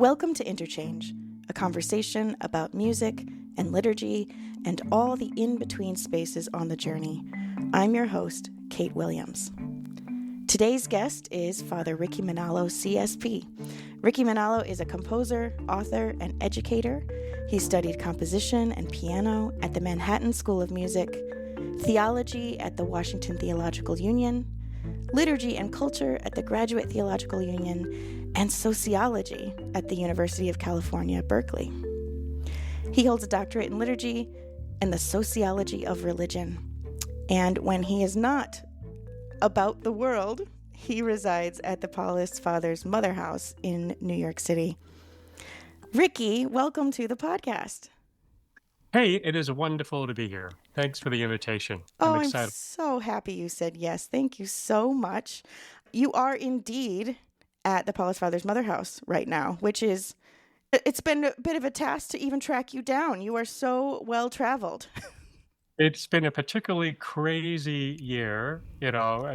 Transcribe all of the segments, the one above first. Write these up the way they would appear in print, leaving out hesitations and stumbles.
Welcome to Interchange, a conversation about music and liturgy and all the in-between spaces on the journey. I'm your host, Kate Williams. Today's guest is Father Ricky Manalo, CSP. Ricky Manalo is a composer, author, and educator. He studied composition and piano at the Manhattan School of Music, theology at the Washington Theological Union, liturgy and culture at the Graduate Theological Union, and sociology at the University of California, Berkeley. He holds a doctorate in liturgy and the sociology of religion. And when he is not about the world, he resides at the Paulist Fathers' Mother House in New York City. Ricky, welcome to the podcast. Hey, it is wonderful to be here. Thanks for the invitation. I'm excited. I'm so happy you said yes. Thank you so much. You are indeed at the Paulist Fathers' Mother House right now, it's been a bit of a task to even track you down. You are so well traveled. It's been a particularly crazy year,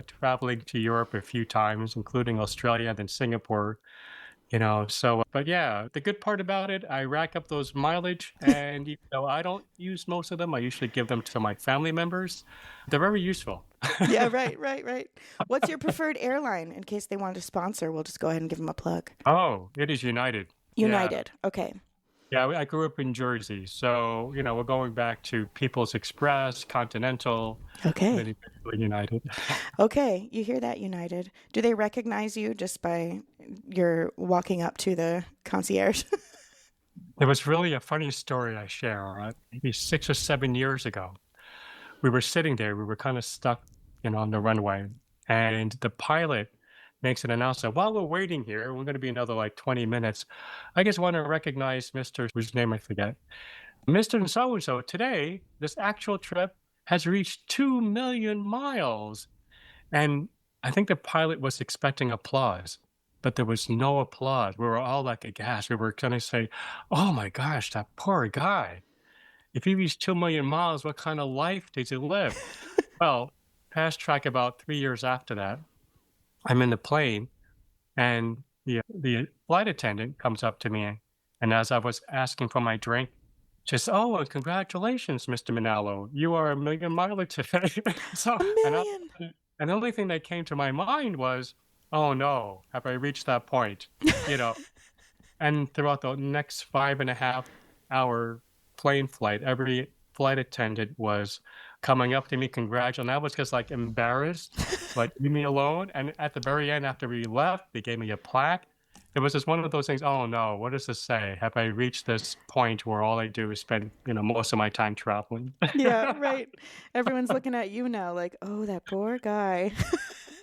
traveling to Europe a few times, including Australia and then Singapore, but yeah, the good part about it, I rack up those mileage and, I don't use most of them. I usually give them to my family members. They're very useful. Yeah, right. What's your preferred airline? In case they want to sponsor, we'll just go ahead and give them a plug. Oh, it is United. United, Yeah. Okay. Yeah, I grew up in Jersey, so, we're going back to People's Express, Continental, Okay. then United. Okay, you hear that, United. Do they recognize you just by your walking up to the concierge? There was really a funny story I share, maybe 6 or 7 years ago. We were sitting there, we were kind of stuck, on the runway, and the pilot makes an announcement. While we're waiting here, we're going to be another 20 minutes. I just want to recognize Mr. whose name I forget. Mr. So-and-so, today, this actual trip has reached 2 million miles. And I think the pilot was expecting applause, but there was no applause. We were all aghast. We were going to say, oh my gosh, that poor guy. If he reached 2 million miles, what kind of life does he live? Well, fast track about 3 years after that, I'm in the plane, and the flight attendant comes up to me, and as I was asking for my drink, she says, "Oh, congratulations, Mr. Manalo. You are 1 million miles today." So, A million. and the only thing that came to my mind was, "Oh no, have I reached that point?" And throughout the next 5.5-hour plane flight, every flight attendant was coming up to me, congratulating. I was just embarrassed, leave me alone. And at the very end, after we left, they gave me a plaque. It was just one of those things. Oh no, what does this say? Have I reached this point where all I do is spend, most of my time traveling? Yeah, right. Everyone's looking at you now oh, that poor guy.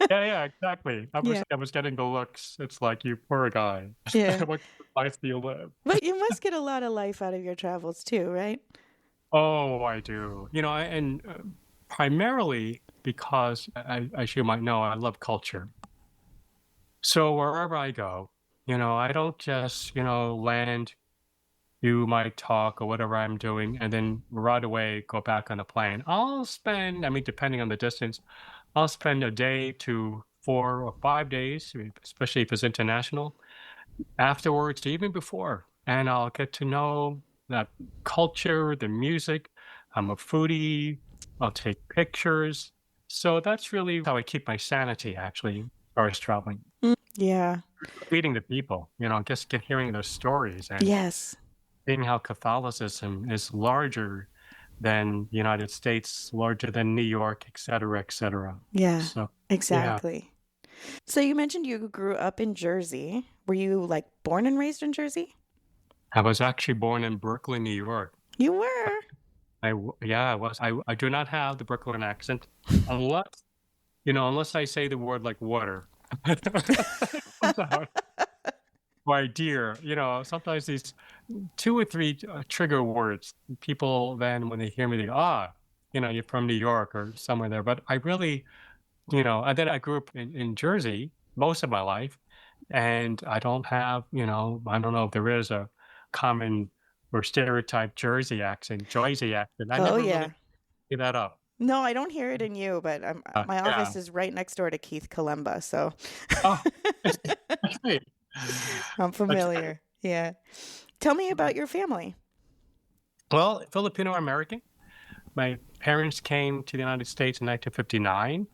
Yeah, exactly. I was getting the looks. It's like, you poor guy. Yeah. What life do you live? But you must get a lot of life out of your travels too, right? Oh, I do. And primarily because, as you might know, I love culture. So wherever I go, I don't just, land, do my talk or whatever I'm doing, and then right away go back on the plane. I'll spend, depending on the distance, I'll spend a day to 4 or 5 days, especially if it's international, afterwards, even before. And I'll get to know that culture, the music. I'm a foodie. I'll take pictures. So that's really how I keep my sanity, actually, as far as traveling. Yeah. Meeting the people, just hearing their stories and Yes. seeing how Catholicism is larger than the United States, larger than New York, et cetera, et cetera. Yeah, So, exactly. So you mentioned you grew up in Jersey. Were you born and raised in Jersey? I was actually born in Berkeley, New York. You were? I was. I do not have the Brooklyn accent unless I say the word water. Why, dear, sometimes these 2 or 3 trigger words, people then when they hear me, they go, you're from New York or somewhere there. But I really, and then I grew up in Jersey most of my life, and I don't have, I don't know if there is a common or stereotype Jersey accent. I never really picked that up. No, I don't hear it in you, but my office Yeah. is right next door to Keith Kalemba, so Oh, right. I'm familiar. Yeah. Tell me about your family. Well, Filipino American. My parents came to the United States in 1959,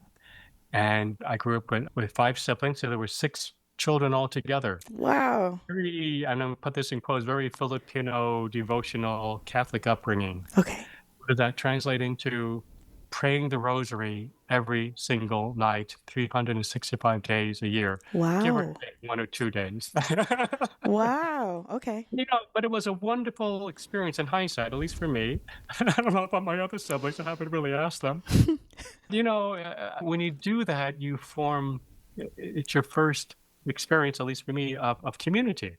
and I grew up with five siblings, so there were six children altogether. Wow. Very, and I'm going to put this in quotes, very Filipino, devotional, Catholic upbringing. Okay. What does that translate into? Praying the rosary every single night, 365 days a year, give or Wow. take 1 or 2 days. Wow. Okay. But it was a wonderful experience in hindsight, at least for me. I don't know about my other siblings. I haven't really asked them. When you do that, you form, it's your first experience, at least for me, of community.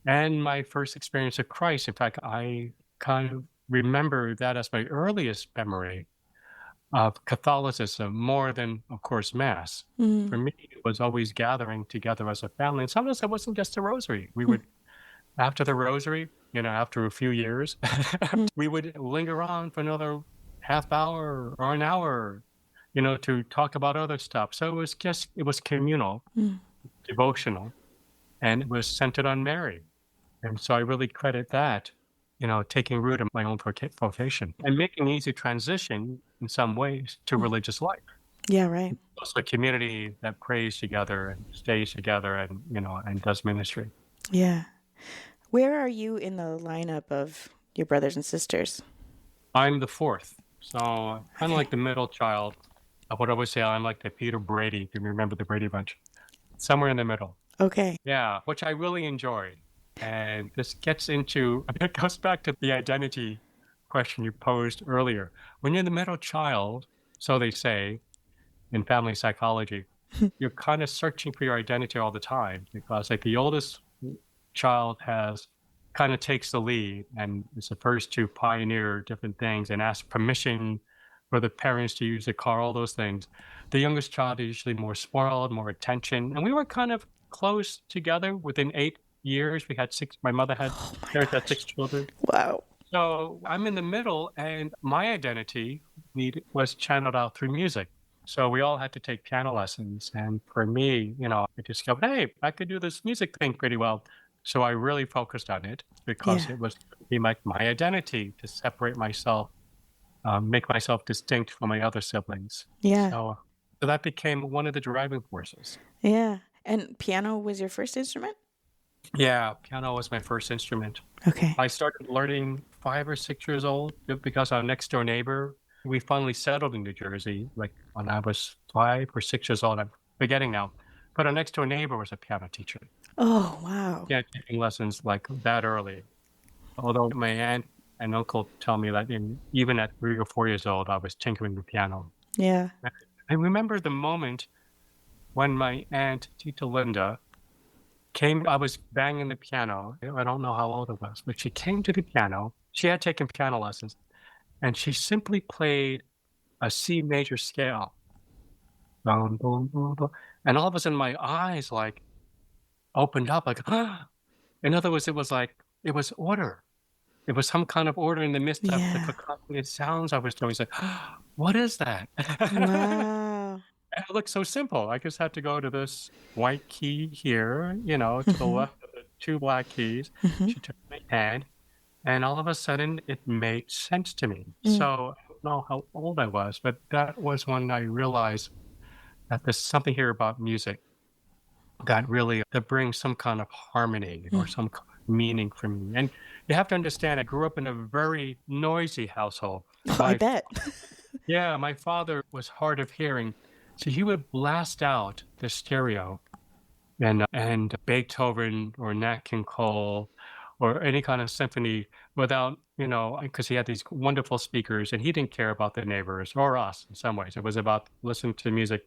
And my first experience of Christ. In fact, I kind of remember that as my earliest memory of Catholicism, more than, of course, Mass. For me, it was always gathering together as a family. And sometimes it wasn't just the rosary. We would, after the rosary, after a few years, we would linger on for another half hour or an hour, to talk about other stuff. So it was communal, devotional, and it was centered on Mary. And so I really credit that, taking root in my own vocation and making an easy transition in some ways to religious life. Yeah, right. Also a community that prays together and stays together and, and does ministry. Yeah. Where are you in the lineup of your brothers and sisters? I'm the fourth. So kind of like the middle child. I would always say I'm like the Peter Brady, if you remember the Brady Bunch. Somewhere in the middle. Okay. Yeah, which I really enjoy. And this it goes back to the identity question you posed earlier. When you're the middle child, so they say in family psychology, you're kind of searching for your identity all the time because like the oldest child kind of takes the lead and is the first to pioneer different things and ask permission for the parents to use the car, all those things. The youngest child is usually more spoiled, more attention. And we were kind of close together within 8 years. We had six, my mother had, parents had 6 children. Wow. So I'm in the middle and my identity was channeled out through music. So we all had to take piano lessons. And for me, I discovered, hey, I could do this music thing pretty well. So I really focused on it because it was my identity to separate myself, make myself distinct from my other siblings. Yeah. So that became one of the driving forces. Yeah. And piano was your first instrument? Yeah, piano was my first instrument. Okay. I started learning 5 or 6 years old because our next door neighbor, we finally settled in New Jersey, like when I was 5 or 6 years old. I'm forgetting now. But our next door neighbor was a piano teacher. Oh, wow. Yeah, taking lessons like that early. Although my aunt and uncle tell me that even at 3 or 4 years old, I was tinkering the piano. Yeah. I remember the moment when my aunt, Tita Linda, came. I was banging the piano. I don't know how old I was, but she came to the piano. She had taken piano lessons, and she simply played a C major scale. Boom, boom, boom, boom. And all of a sudden, my eyes opened up, In other words, it was order. It was some kind of order in the midst of the cacophonous sounds I was doing. It's like, what is that? Wow. And it looked so simple. I just had to go to this white key here, to the left of the 2 black keys. She took my hand, and all of a sudden, it made sense to me. So I don't know how old I was, but that was when I realized that there's something here about music that brings some kind of harmony or some kind of meaning for me. And you have to understand, I grew up in a very noisy household. Oh, I bet. Yeah, my father was hard of hearing. So he would blast out the stereo and Beethoven or Nat King Cole or any kind of symphony without, because he had these wonderful speakers and he didn't care about the neighbors or us in some ways. It was about listening to music.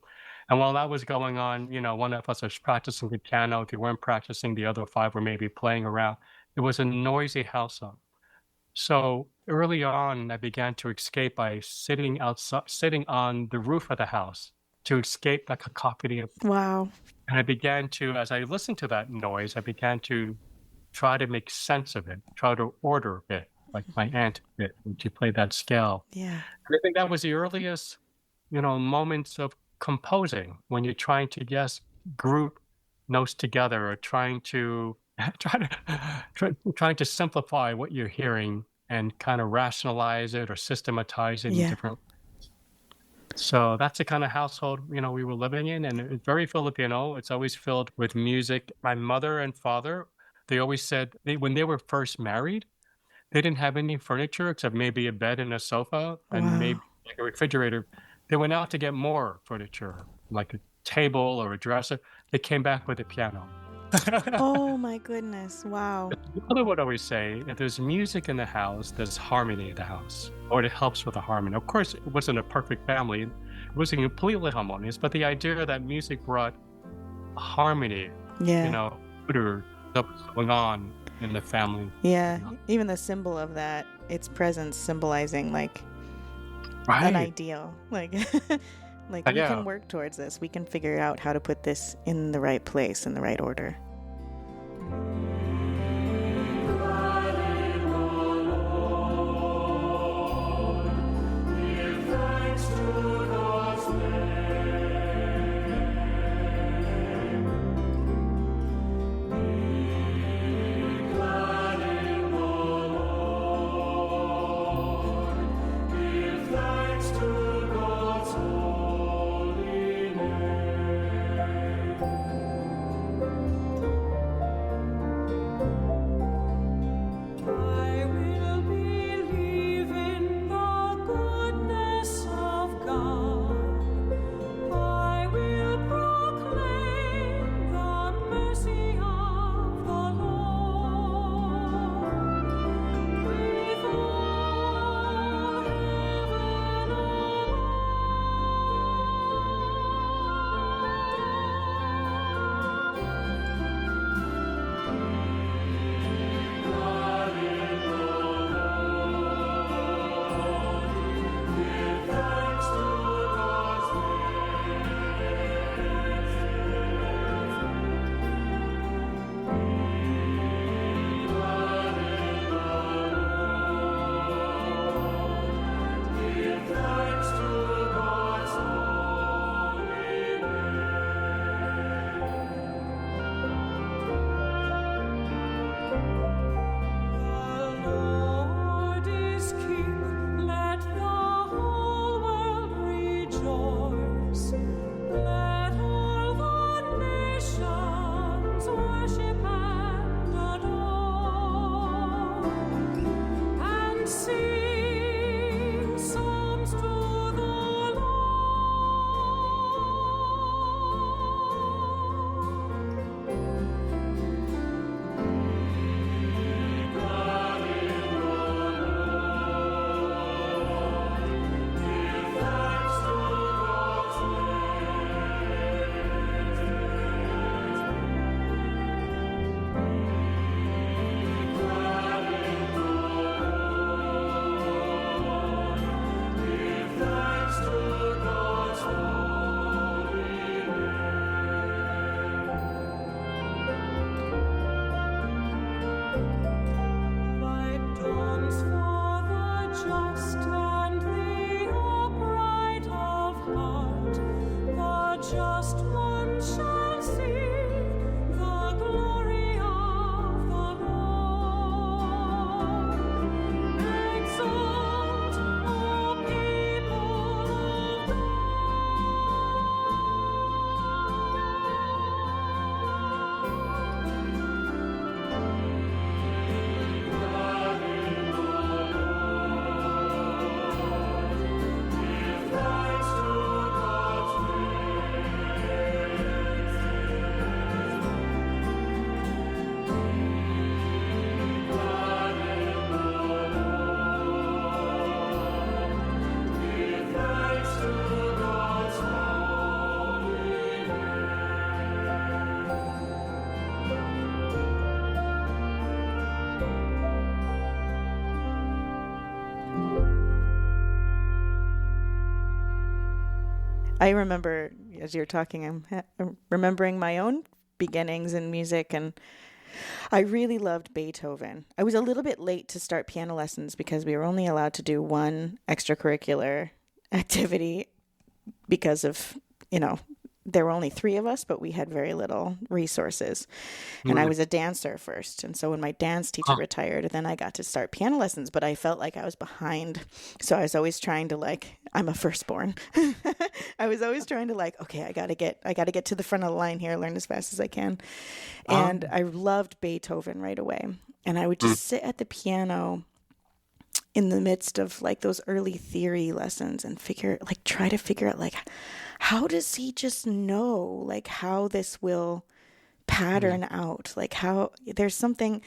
And while that was going on, one of us was practicing the piano. If you weren't practicing, the other 5 were maybe playing around. It was a noisy household. So early on, I began to escape by sitting on the roof of the house to escape the cacophony. Wow. And I began to, as I listened to that noise, I began to try to make sense of it, try to order it, like my aunt did when she played that scale. Yeah. And I think that was the earliest, moments of composing when you're trying to, group notes together or trying to trying to simplify what you're hearing and kind of rationalize it or systematize it in Yeah. different. So that's the kind of household, we were living in, and it's very Filipino. It's always filled with music. My mother and father, they always said when they were first married, they didn't have any furniture except maybe a bed and a sofa and Wow. maybe like a refrigerator. They went out to get more furniture, like a table or a dresser. They came back with a piano. Oh my goodness. Wow. My mother would always say, if there's music in the house, there's harmony in the house, or it helps with the harmony. Of course, it wasn't a perfect family. It wasn't completely harmonious, but the idea that music brought harmony, Yeah. order, what's going on in the family. Yeah. Even the symbol of that, its presence symbolizing like an Right. ideal. Like like we Yeah. can work towards this. We can figure out how to put this in the right place, in the right order. I remember as you're talking, I'm remembering my own beginnings in music, and I really loved Beethoven. I was a little bit late to start piano lessons because we were only allowed to do one extracurricular activity because of, there were only three of us, but we had very little resources. And I was a dancer first. And so when my dance teacher retired, then I got to start piano lessons, but I felt like I was behind. So I was always trying to I'm a firstborn. I was always trying to okay, I gotta get to the front of the line here, learn as fast as I can. And I loved Beethoven right away. And I would just sit at the piano in the midst of those early theory lessons and try to figure out how does he just know how this will pattern out, how there's something,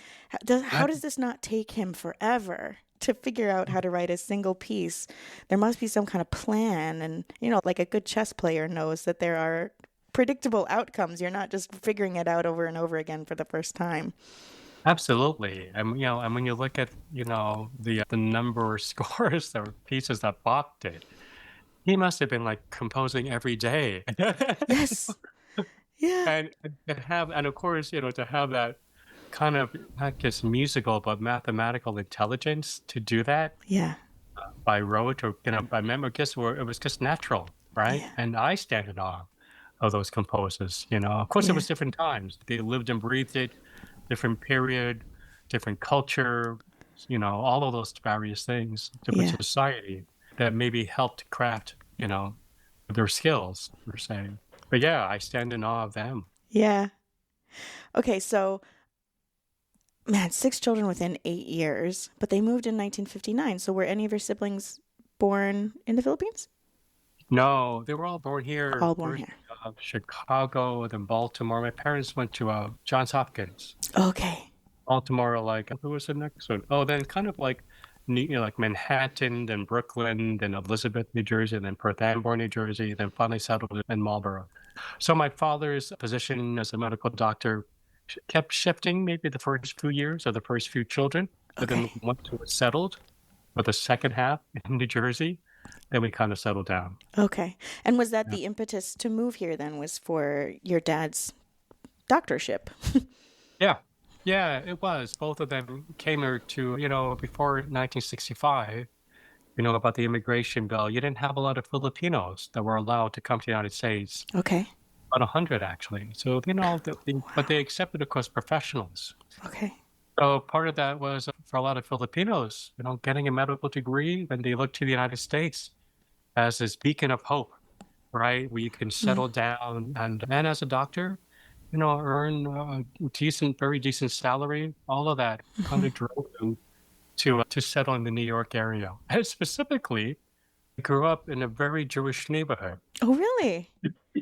how does this not take him forever to figure out how to write a single piece? There must be some kind of plan, and like a good chess player knows that there are predictable outcomes. You're not just figuring it out over and over again for the first time. Absolutely. And when you look at the number of scores or pieces that Bach did, he must have been composing every day. Yes. Yeah. And of course, to have that kind of not just musical but mathematical intelligence to do that. Yeah. By rote or by memory, it was just natural, right? Yeah. And I stand in awe of those composers. Of course, it was different times. They lived and breathed it. Different period, different culture, all of those various things, different society that maybe helped craft, their skills, per se. But yeah, I stand in awe of them. Yeah. Okay, so, man, 6 children within 8 years, but they moved in 1959. So were any of your siblings born in the Philippines? No, they were all born here. All born here. Chicago, then Baltimore. My parents went to Johns Hopkins. Okay. Baltimore, who was the next one? Oh, then kind of Manhattan, then Brooklyn, then Elizabeth, New Jersey, then Perth Amboy, New Jersey, then finally settled in Marlboro. So my father's position as a medical doctor kept shifting maybe the first few years or the first few children. But then once it was settled for the second half in New Jersey, then we kind of settled down. Okay. And was that the impetus to move here then, was for your dad's doctorship? Yeah, it was. Both of them came here to, before 1965, about the immigration bill. You didn't have a lot of Filipinos that were allowed to come to the United States. Okay. About 100, actually. So, but they accepted, of course, professionals. Okay. So part of that was for a lot of Filipinos, getting a medical degree, then they look to the United States as this beacon of hope, right? Where you can settle down and as a doctor, earn a very decent salary. All of that kind of drove them to settle in the New York area. And specifically, I grew up in a very Jewish neighborhood. Oh, really?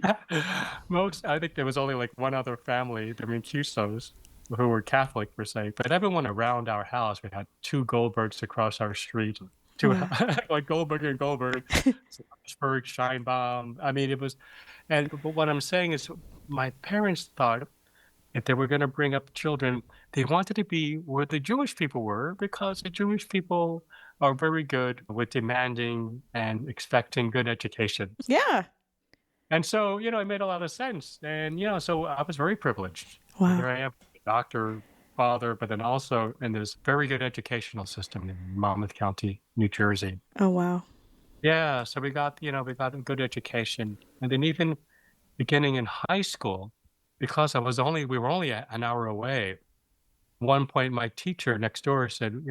I think there was only one other family, the Mancusos, who were Catholic per se, but everyone around our house, we had 2 Goldbergs across our street, Goldberg and Goldberg, Schwartzberg, Scheinbaum. I mean, it was, but what I'm saying is my parents thought if they were going to bring up children, they wanted to be where the Jewish people were, because the Jewish people are very good with demanding and expecting good education. Yeah. And so, it made a lot of sense. And, so I was very privileged. Wow. Here I am, doctor, father, but then also in this very good educational system in Monmouth County, New Jersey. Oh, wow. Yeah. So we got a good education. And then even beginning in high school, because we were only an hour away. At one point, my teacher next door said,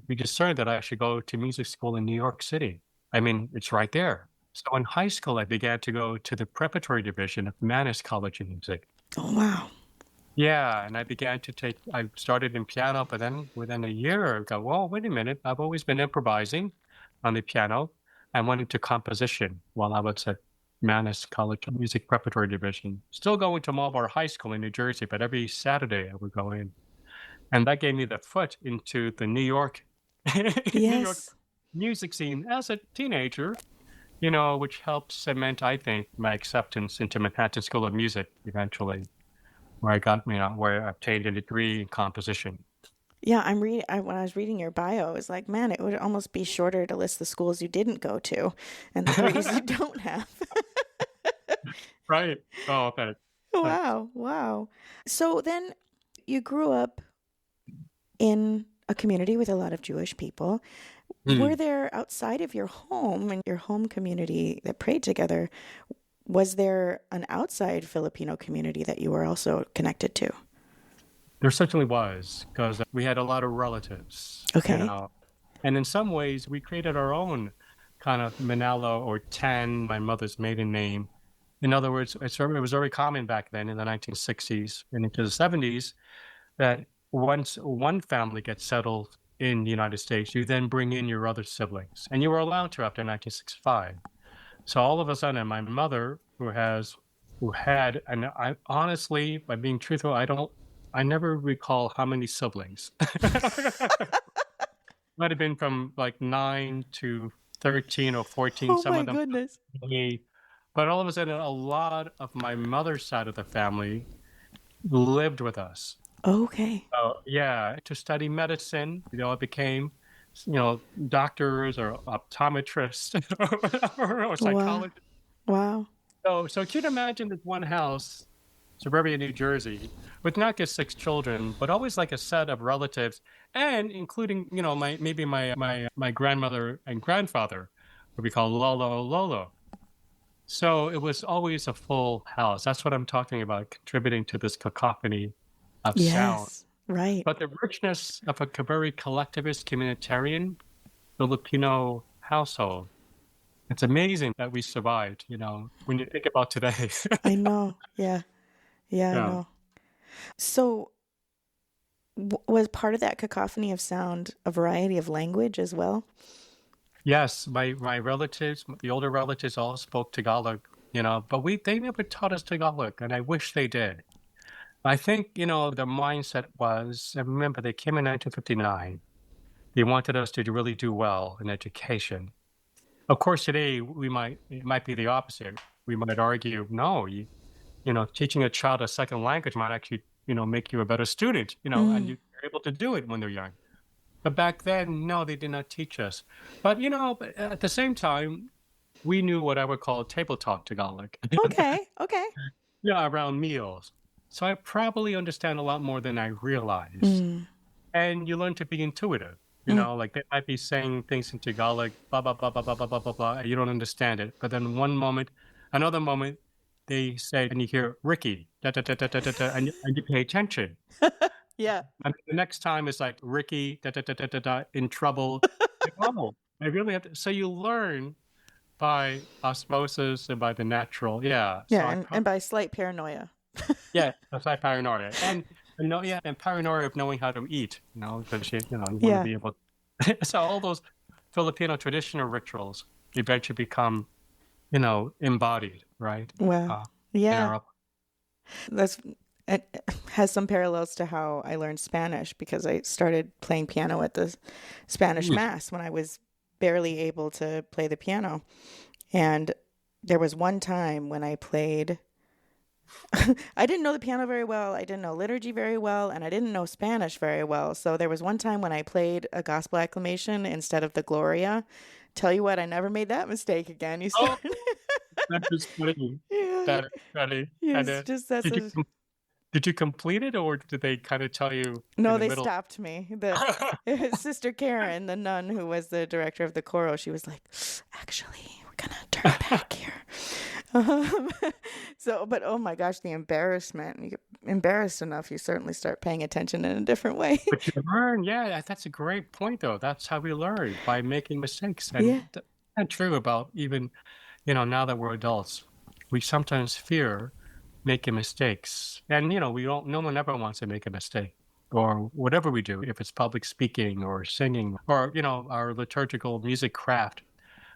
we discerned that I should go to music school in New York City. I mean, it's right there. So in high school, I began to go to the preparatory division of Manus College of Music. Oh, wow. Yeah, and I started in piano, but then within a year, I go, well, wait a minute. I've always been improvising on the piano. I went into composition while I was at Manus College of Music Preparatory Division. Still going to Marlboro High School in New Jersey, but every Saturday I would go in. And that gave me the foot into the New York, New York music scene as a teenager, which helped cement, I think, my acceptance into Manhattan School of Music eventually, where I obtained a degree in composition. Yeah, when I was reading your bio, I was like, man, it would almost be shorter to list the schools you didn't go to and the degrees you don't have. Right. Oh, thanks. Wow. So then you grew up in a community with a lot of Jewish people. Were there, outside of your home and your home community that prayed together, was there an outside Filipino community that you were also connected to? There certainly was, because we had a lot of relatives, Okay. and in some ways we created our own kind of Manalo or Tan, my mother's maiden name. In other words, it was very common back then in the 1960s and into the 70s that once one family gets settled in the United States, you then bring in your other siblings, and you were allowed to after 1965. So all of a sudden, my mother, who had, and I honestly, by being truthful, I never recall how many siblings. Might have been from like 9 to 13 or 14, Oh some my of them goodness. 8. But all of a sudden, a lot of my mother's side of the family lived with us. Okay. Yeah, to study medicine, it became, doctors or optometrists or whatever, or Wow. psychologists. Wow. So can you imagine this one house, suburbia New Jersey, with not just 6 children, but always like a set of relatives, and including, my grandmother and grandfather, what we call Lolo. So it was always a full house. That's what I'm talking about, contributing to this cacophony of sound. Yes. Right. But the richness of a very collectivist, communitarian Filipino household, it's amazing that we survived, when you think about today. I know. Yeah. Yeah, I Yeah. know. So was part of that cacophony of sound a variety of language as well? Yes, my relatives, the older relatives, all spoke Tagalog, but they never taught us Tagalog, and I wish they did. I think, the mindset was, and remember, they came in 1959. They wanted us to really do well in education. Of course, today it might be the opposite. We might argue, no, teaching a child a second language might actually, make you a better student, and you're able to do it when they're young. But back then, no, they did not teach us. But, but at the same time, we knew what I would call table talk Tagalog. Okay. Okay. Yeah, around meals. So I probably understand a lot more than I realized. And you learn to be intuitive. Like they might be saying things in Tagalog, blah, blah, blah, blah, blah, blah, blah, blah, blah, and you don't understand it. But then another moment, they say, and you hear Ricky, da, da, da, da, da, da, da, and you pay attention. Yeah. And the next time it's like Ricky, da, da, da, da, da, da, in trouble. Oh, I really have to. So you learn by osmosis and by the natural. Yeah. Yeah, and by slight paranoia. Yeah, that's like paranoia. And paranoia of knowing how to eat, because you want to be able to. So all those Filipino traditional rituals eventually become, embodied, right? Wow. Yeah. It has some parallels to how I learned Spanish, because I started playing piano at the Spanish Mass when I was barely able to play the piano. And there was one time when I played, I didn't know the piano very well, I didn't know liturgy very well, and I didn't know Spanish very well. So there was one time when I played a gospel acclamation instead of the Gloria. Tell you what, I never made that mistake again. You started. That is funny. Yeah. That is funny. Yes, just that's did you complete it, or did they kind of tell you? No, they stopped me. Sister Karen, the nun who was the director of the choral, she was like, actually, we're going to turn it back here. But oh my gosh, the embarrassment. You get embarrassed enough, you certainly start paying attention in a different way. But you learn, yeah, that's a great point, though. That's how we learn, by making mistakes. And that's true about even, now that we're adults, we sometimes fear making mistakes. And, no one ever wants to make a mistake, or whatever we do, if it's public speaking or singing or, our liturgical music craft.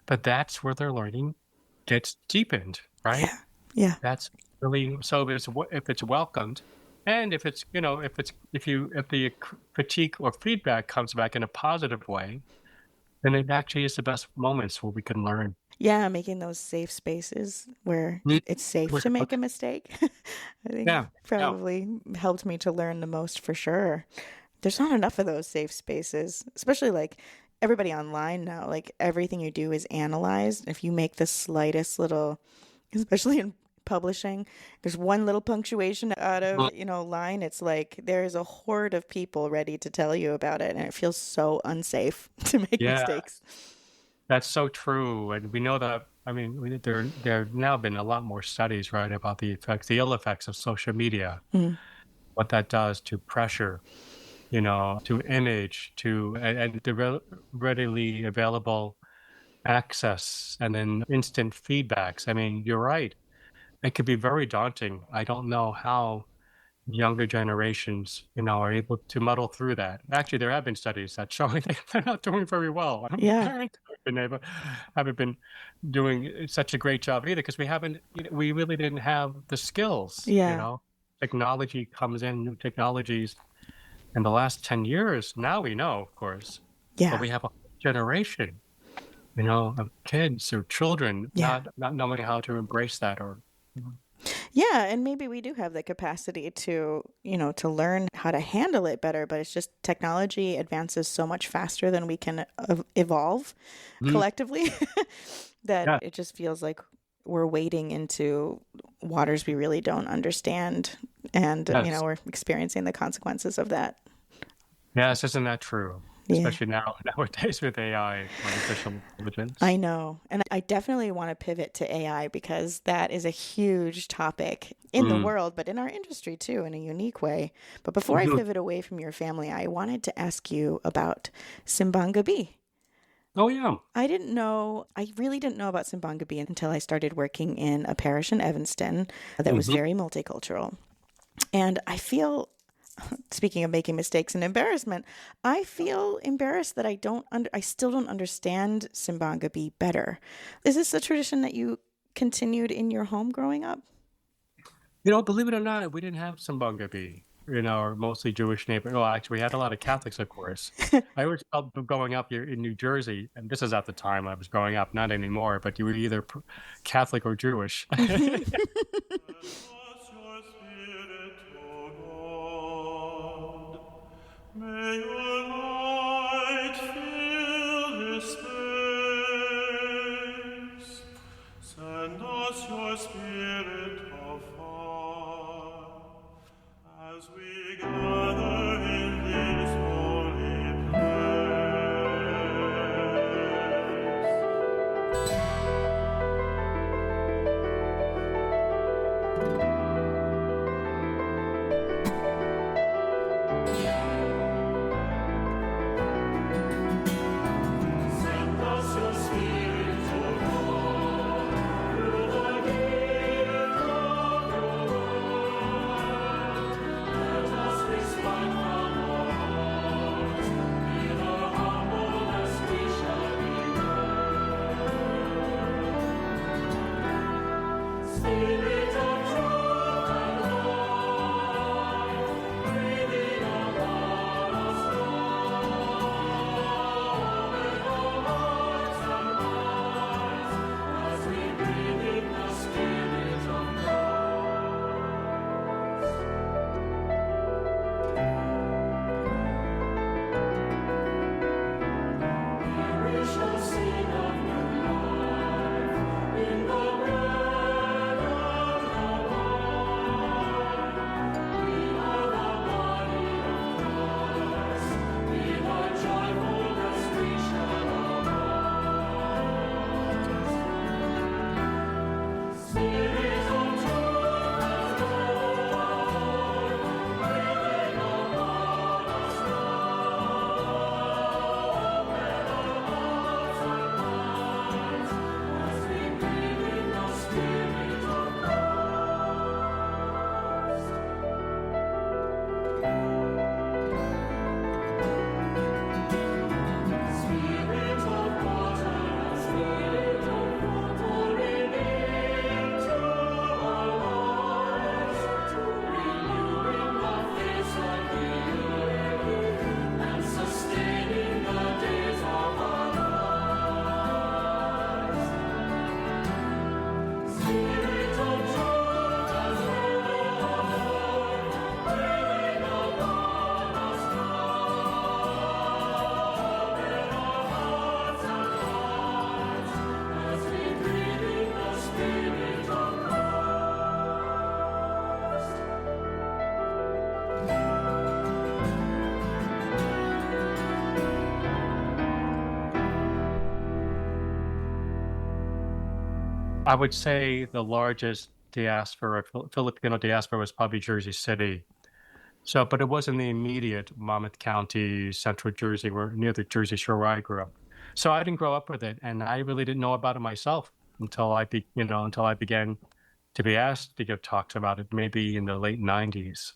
But that's where their learning gets deepened, right? Yeah. That's really, so if it's welcomed, and if it's, if the critique or feedback comes back in a positive way, then it actually is the best moments where we can learn. Yeah, making those safe spaces where it's safe to make a mistake. I think probably helped me to learn the most, for sure. There's not enough of those safe spaces, especially like everybody online now. Like everything you do is analyzed. If you make the slightest little, especially in publishing, there's one little punctuation out of, line, it's like there's a horde of people ready to tell you about it, and it feels so unsafe to make mistakes. That's so true. And we know that I mean, there have now been a lot more studies, right, about the ill effects of social media, Mm. what that does to pressure, to image, and the readily available access, and then instant feedbacks. I mean, you're right. It could be very daunting. I don't know how younger generations, are able to muddle through that. Actually, there have been studies that show they're not doing very well. Yeah. Parents haven't been doing such a great job either, because we really didn't have the skills. Yeah. Technology comes in, new technologies. In the last 10 years, now we know, of course, but Yeah. we have a generation, of kids or children Yeah. not knowing how to embrace that, or Yeah, and maybe we do have the capacity to, to learn how to handle it better, but it's just technology advances so much faster than we can evolve Mhm. collectively that Yeah. it just feels like we're wading into waters we really don't understand, and Yes. we're experiencing the consequences of that. Yes, isn't that true? Yeah. Especially nowadays with AI, artificial intelligence. I know. And I definitely want to pivot to AI because that is a huge topic in the world, but in our industry too, in a unique way. But before I pivot away from your family, I wanted to ask you about Simbang Gabi. Oh, yeah. I really didn't know about Simbang Gabi until I started working in a parish in Evanston that was very multicultural. And I feel, speaking of making mistakes and embarrassment, I feel embarrassed that I still don't understand Simbang Gabi better. Is this a tradition that you continued in your home growing up? Believe it or not, we didn't have Simbang Gabi in our mostly Jewish neighborhood. Well, actually, we had a lot of Catholics, of course. I always felt growing up here in New Jersey, and this is at the time I was growing up, not anymore, but you were either Catholic or Jewish. May your light fill this space. Send us your spirit afar as we gather in this holy place. Send us your spirit, O Lord, through the gift of your word. Let us respond from our hearts. In our humbleness we shall be heard. Spirit of truth and life, breathing upon us now. Open our hearts and minds as we breathe in the Spirit of Christ. Here we shall sing of new life in the bread of I would say the largest diaspora, Filipino diaspora, was probably Jersey City. So, but it wasn't the immediate Monmouth County, Central Jersey, where near the Jersey Shore where I grew up. So I didn't grow up with it, and I really didn't know about it myself until I began to be asked to give talks about it, maybe in the late '90s.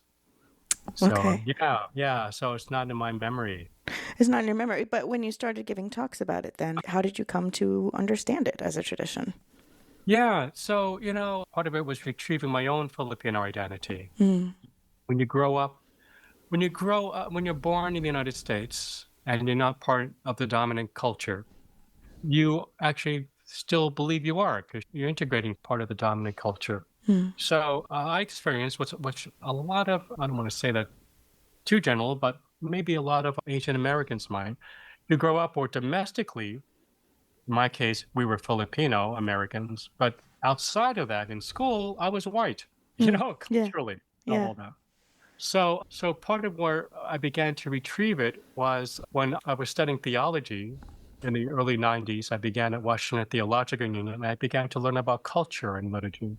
So Okay. yeah. So it's not in my memory. It's not in your memory, but when you started giving talks about it, then how did you come to understand it as a tradition? Yeah. So part of it was retrieving my own Filipino identity. Mm. When you grow up, when you're born in the United States and you're not part of the dominant culture, you actually still believe you are because you're integrating part of the dominant culture. Mm. So I experienced which a lot of, I don't want to say that too general, but maybe a lot of Asian Americans might, who grow up or domestically, in my case, we were Filipino Americans, but outside of that in school, I was white, Mm. Yeah. culturally, Yeah. all that. So part of where I began to retrieve it was when I was studying theology in the early '90s. I began at Washington Theological Union, and I began to learn about culture and liturgy.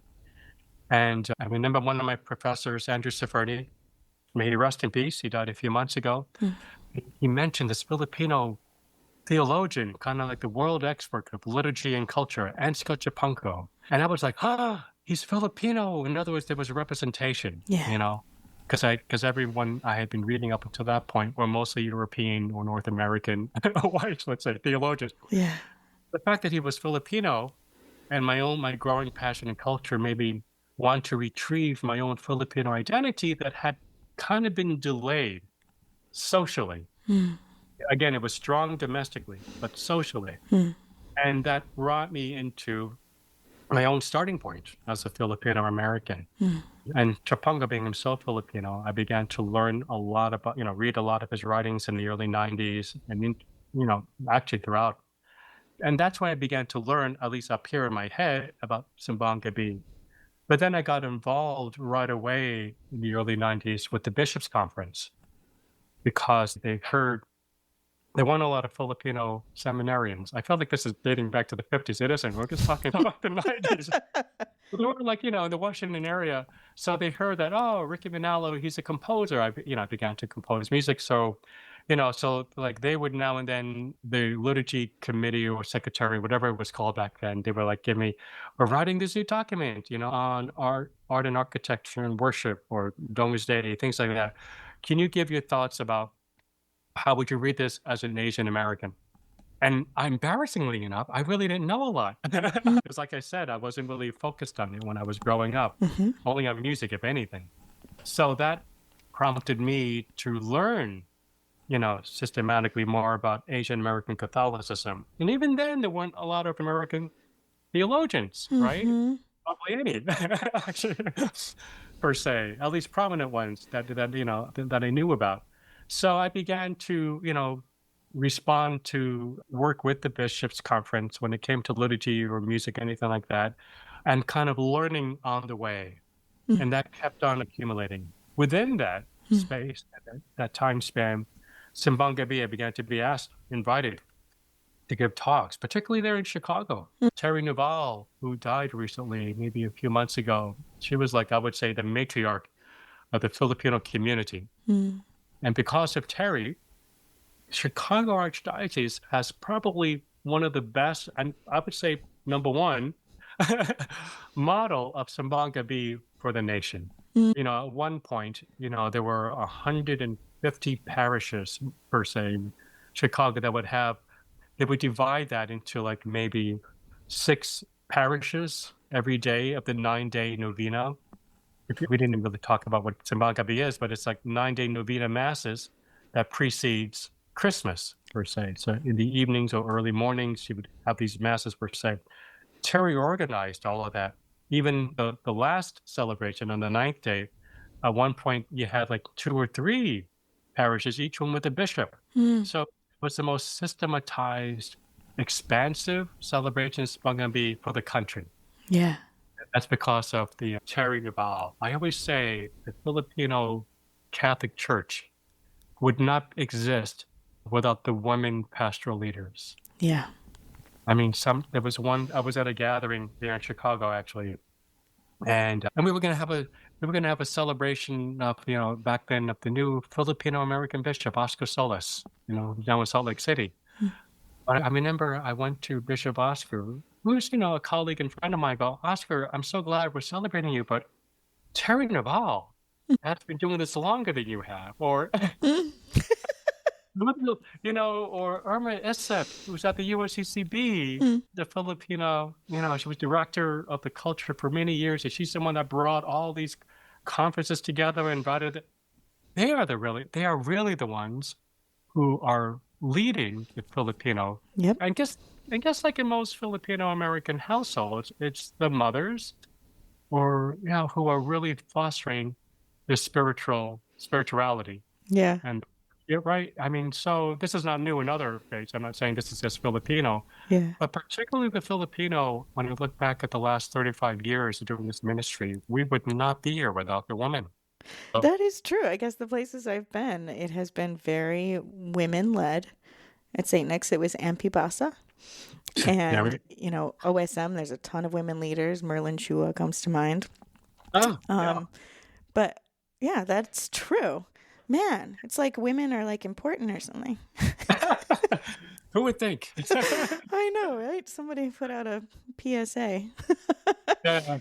And I remember one of my professors, Andrew Seferny, may he rest in peace, he died a few months ago. Mm. He mentioned this Filipino theologian, kind of like the world expert of liturgy and culture, Ansco Chapanco. And I was like, he's Filipino. In other words, there was a representation, Yeah. because everyone I had been reading up until that point were mostly European or North American whites, let's say, theologians. Yeah. The fact that he was Filipino and my growing passion and culture made me want to retrieve my own Filipino identity that had kind of been delayed socially. Mm. Again, it was strong domestically, but socially. Mm. And that brought me into my own starting point as a Filipino American. Mm. And Chaponga being himself Filipino, I began to learn a lot about, read a lot of his writings in the early '90s and, actually throughout. And that's when I began to learn, at least up here in my head, about Simbang Gabi. But then I got involved right away in the early '90s with the Bishops' Conference because there weren't a lot of Filipino seminarians. I felt like this is dating back to the '50s. It isn't. We're just talking about the '90s. They were like, in the Washington area. So they heard that, Ricky Manalo, he's a composer. I began to compose music. So, so like they would now and then, the liturgy committee or secretary, whatever it was called back then, they were like, we're writing this new document, on art and architecture and worship or Domus Dei, things like that. Can you give your thoughts about how would you read this as an Asian American? And embarrassingly enough, I really didn't know a lot. Because like I said, I wasn't really focused on it when I was growing up, Mm-hmm. only on music, if anything. So that prompted me to learn, systematically more about Asian American Catholicism. And even then, there weren't a lot of American theologians, right? Mm-hmm. Probably any, actually, per se, at least prominent ones that I knew about. So I began to, respond to work with the Bishops' Conference when it came to liturgy or music, anything like that, and kind of learning on the way. Mm. And that kept on accumulating. Within that space, that time span, Simbang Gabi, I began to be invited to give talks, particularly there in Chicago. Terry Nuval, who died recently, maybe a few months ago, she was like, I would say, the matriarch of the Filipino community. Mm. And because of Terry, Chicago Archdiocese has probably one of the best, and I would say number one, model of Simbang Gabi for the nation. Mm. At one point, there were 150 parishes per se in Chicago they would divide that into like maybe 6 parishes every day of the 9-day novena. We didn't really talk about what Simbang Gabi is, but it's like 9-day novena masses that precedes Christmas, per se. So in the evenings or early mornings, you would have these masses, per se. Terry organized all of that. Even the last celebration on the 9th day, at one point you had like 2 or 3 parishes, each one with a bishop. Mm. So it was the most systematized, expansive celebration Simbang Gabi for the country. Yeah. That's because of the Terry Nuval. I always say the Filipino Catholic Church would not exist without the women pastoral leaders. Yeah. I mean, there was one, I was at a gathering here in Chicago, actually, and we were gonna have a celebration of, back then, of the new Filipino American bishop, Oscar Solis, down in Salt Lake City. Mm. But I remember I went to Bishop Oscar, who's, a colleague and friend of mine. Go, Oscar, I'm so glad we're celebrating you, but Terry Naval has been doing this longer than you have, or Mm. or Irma Esep, who's at the USCCB, Mm. the Filipino, she was director of the culture for many years, and she's the one that brought all these conferences together and invited. They are really the ones who are leading the Filipino. Yep. I guess like in most Filipino American households, it's the mothers or who are really fostering the spirituality. Yeah. And you're right. I mean, so this is not new in other faiths. I'm not saying this is just Filipino, Yeah. but particularly the Filipino, when you look back at the last 35 years of doing this ministry, we would not be here without the woman. That is true. I guess the places I've been, it has been very women-led. At St. Nick's, it was Ampibasa. And, OSM, there's a ton of women leaders. Merlin Chua comes to mind. Yeah. But yeah, that's true. Man, it's like women are like important or something. Who would think? I know, right? Somebody put out a PSA. Yeah,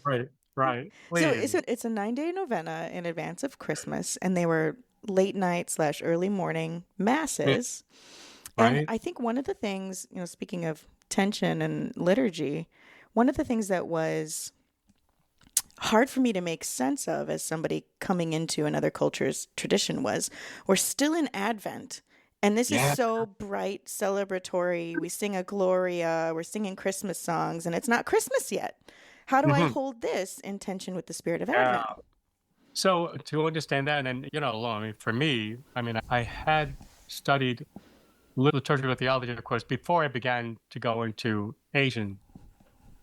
right. So it's a 9-day novena in advance of Christmas, and they were late night / early morning masses. Right. And I think one of the things, speaking of tension and liturgy, one of the things that was hard for me to make sense of as somebody coming into another culture's tradition was, we're still in Advent. And this is so bright, celebratory. We sing a Gloria, we're singing Christmas songs, and it's not Christmas yet. How do I hold this in tension with the spirit of Advent? So to understand that, and for me, I had studied liturgical theology, of course, before I began to go into Asian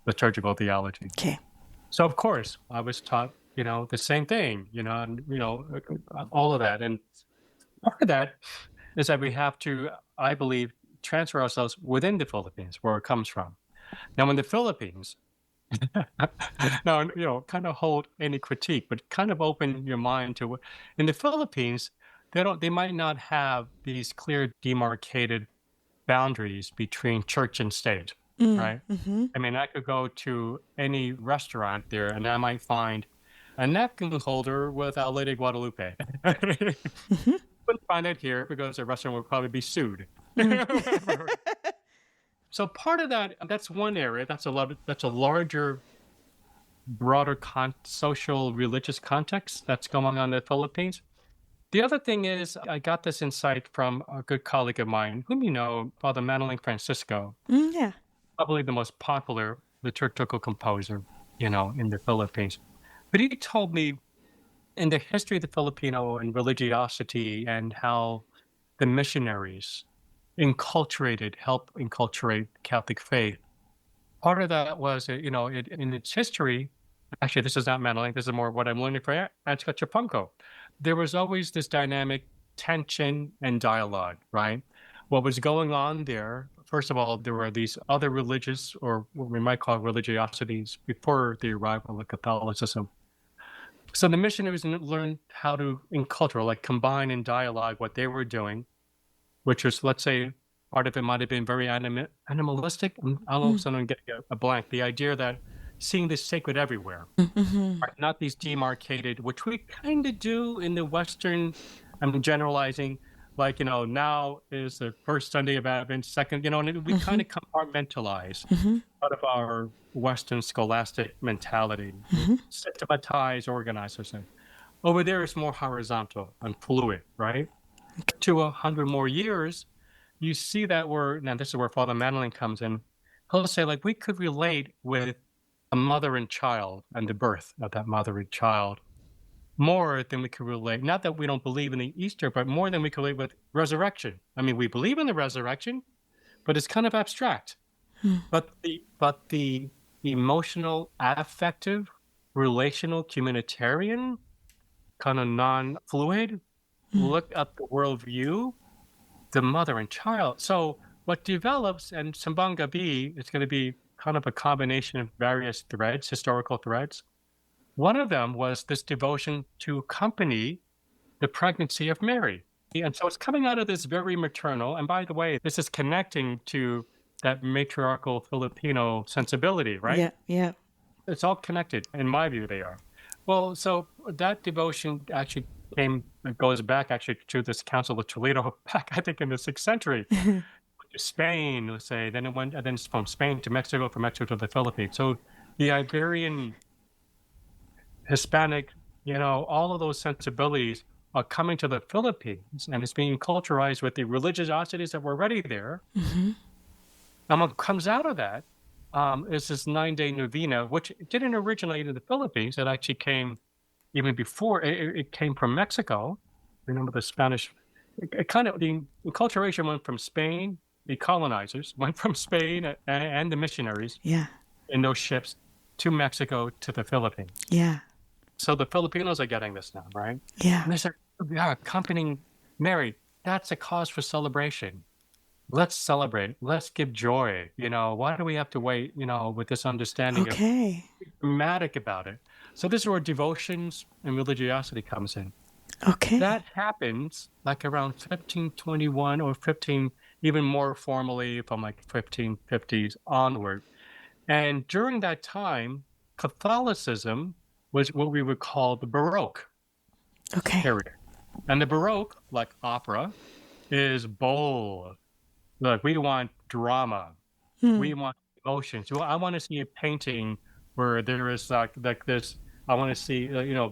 liturgical theology. Okay. So of course I was taught, the same thing, all of that. And part of that is that we have to, I believe, transfer ourselves within the Philippines, where it comes from. Now, in the Philippines, now, kind of hold any critique, but kind of open your mind to, in the Philippines, they might not have these clear demarcated boundaries between church and state, right? Mm-hmm. I could go to any restaurant there and I might find a napkin holder with Our Lady of Guadalupe. Mm-hmm. Wouldn't find it here because the restaurant would probably be sued. So part of that's one area. That's a larger, broader social, religious context that's going on in the Philippines. The other thing is, I got this insight from a good colleague of mine, whom you know, Father Manalo Francisco, Yeah. probably the most popular liturgical composer, in the Philippines. But he told me in the history of the Filipino and religiosity and how the missionaries helped inculturate Catholic faith. Part of that was, in its history, actually, this is not Manalo, this is more what I'm learning from Atchkachapunko. There was always this dynamic tension and dialogue, right? What was going on there, first of all, there were these other religious, or what we might call religiosities, before the arrival of Catholicism. So the missionaries learned how to inculturate, like combine and dialogue what they were doing, which was, let's say, part of it might have been very animalistic. I'll also get a blank. The idea that seeing the sacred everywhere, right? Not these demarcated, which we kind of do in the Western, I'm generalizing, like, now is the first Sunday of Advent, second, and we kind of compartmentalize out of our Western scholastic mentality, systematize, organize, or something. Over there, it's more horizontal and fluid, right? To 100 more years, you see that now this is where Father Manalo comes in. He'll say, like, we could relate with a mother and child and the birth of that mother and child more than we could relate. Not that we don't believe in the Easter, but more than we could relate with resurrection. We believe in the resurrection, but it's kind of abstract. But the emotional, affective, relational, communitarian, kind of non-fluid look at the worldview, the mother and child. So what develops, and Simbang Gabi is going to be kind of a combination of various threads, historical threads. One of them was this devotion to accompany the pregnancy of Mary. And so it's coming out of this very maternal, and by the way, this is connecting to that matriarchal Filipino sensibility, right? Yeah, yeah. It's all connected. In my view, they are. Well, so that devotion actually goes back actually to this Council of Toledo back, I think, in the 6th century. To Spain, let's say, then it's from Spain to Mexico, from Mexico to the Philippines. So the Iberian, Hispanic, all of those sensibilities are coming to the Philippines, and it's being culturalized with the religiosities that were already there. Mm-hmm. And what comes out of that is this 9-day novena, which didn't originate in the Philippines. It actually came even before. It came from Mexico. Remember the Spanish? It kind of, the enculturation went from Spain. The colonizers went from Spain and the missionaries Yeah, in those ships to Mexico to the Philippines. yeah, So the Filipinos are getting this now, right? yeah. And they say, yeah, accompanying Mary, that's a cause for celebration. Let's celebrate. Let's give joy. Why do we have to wait, with this understanding Okay, of dramatic about it? So this is where devotions and religiosity comes in. okay. That happens like around 1521 or 15, even more formally from like 1550s onward. And during that time, Catholicism was what we would call the Baroque Okay. period. And the Baroque, like opera, is bold. Look, we want drama. We want emotions. Well, I want to see a painting where there is like this. I want to see,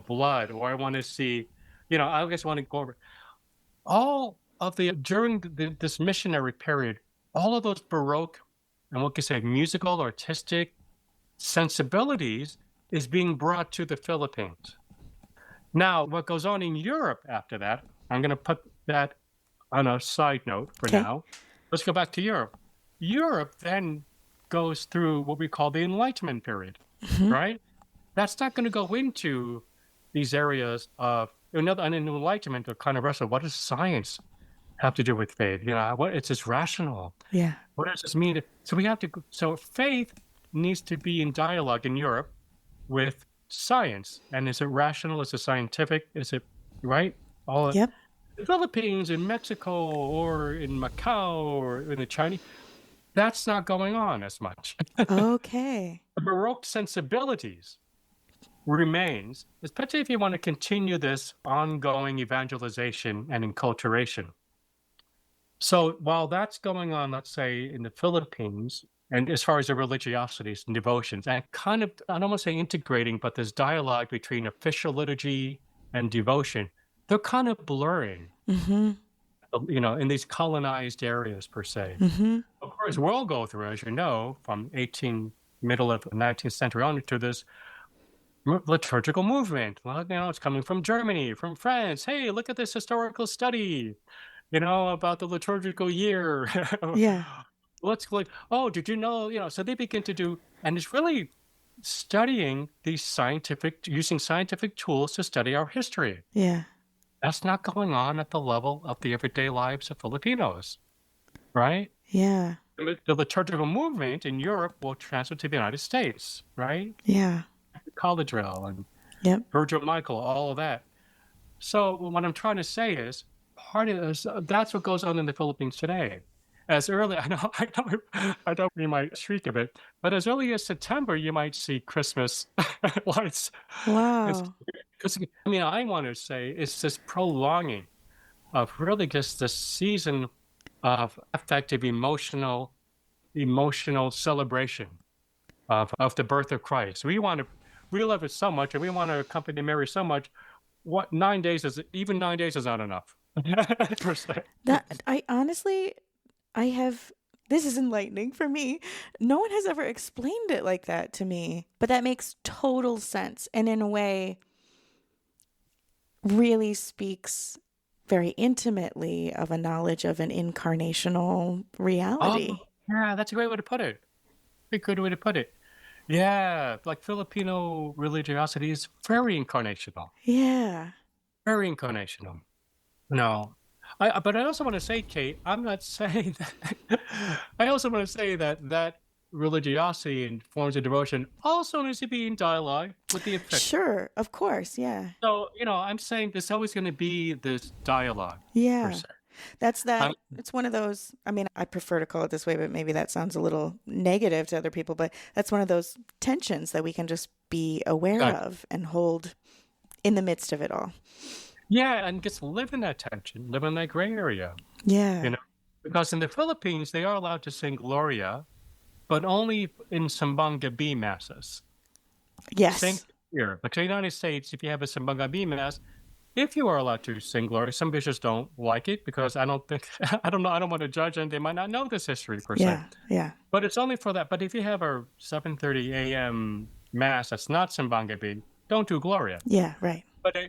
blood, or I want to see, I just want to go over all of during this missionary period, all of those Baroque and what can say musical, artistic sensibilities is being brought to the Philippines. Now, what goes on in Europe after that, I'm going to put that on a side note for Okay. now. Let's go back to Europe. Europe then goes through what we call the Enlightenment period, right? That's not going to go into these areas of another. And in Enlightenment, they're kind of wrestle. What does science have to do with faith? It's just rational. Yeah, What does this mean? So we have to. So faith needs to be in dialogue in Europe with science. And is it rational? Is it scientific? Is it right? yep. The Philippines, in Mexico, or in Macau, or in the Chinese, that's not going on as much. Okay. The Baroque sensibilities remains, especially if you want to continue this ongoing evangelization and enculturation. So while that's going on, let's say in the Philippines, and as far as the religiosities and devotions, and kind of, I don't want to say integrating, but this dialogue between official liturgy and devotion, they're kind of blurring, Mm-hmm. in these colonized areas per se. Mm-hmm. Of course, we'll go through, as you know, from middle of the 19th century on to this liturgical movement. Well, it's coming from Germany, from France. Hey, look at this historical study, about the liturgical year. Yeah. Let's like, oh, did you know, so they begin to do, and it's really studying using scientific tools to study our history. Yeah. That's not going on at the level of the everyday lives of Filipinos, right? Yeah. The liturgical movement in Europe will transfer to the United States, right? Yeah. College drill and Yep. Virgil Michael, all of that. So what I'm trying to say is, part of this, that's what goes on in the Philippines today. As early, I know we might shriek a bit, but as early as September, you might see Christmas lights. Wow. Because I want to say it's this prolonging of really just the season of affective, emotional celebration of the birth of Christ. We love it so much, and we want to accompany Mary so much. Even 9 days is not enough. Per se. This is enlightening for me. No one has ever explained it like that to me, but that makes total sense. And in a way, really speaks very intimately of a knowledge of an incarnational reality. Oh, yeah, that's a great way to put it. A good way to put it. Yeah, like Filipino religiosity is very incarnational. Yeah. Very incarnational. No. But I also want to say, Kate, I'm not saying that. I also want to say that religiosity and forms of devotion also needs to be in dialogue with the official. Sure, of course, yeah. So, I'm saying there's always going to be this dialogue per Yeah. se. Um, It's one of those, I mean, I prefer to call it this way, but maybe that sounds a little negative to other people, but that's one of those tensions that we can just be aware uh, of and hold in the midst of it all. yeah, and just live in that tension, live in that gray area, you Yeah. know, because in the Philippines, they are allowed to sing Gloria, but only in Simbang Gabi masses. Same Yes. here. But in the United States, if you have a Simbang Gabi mass, if you are allowed to sing Gloria, some bishops don't like it because I don't think, I don't know, I don't want to judge them. They might not know this history per se. Yeah. Yeah. But it's only for that. But if you have a 7:30 a.m. mass that's not Simbang Gabi, don't do Gloria. Yeah. Right.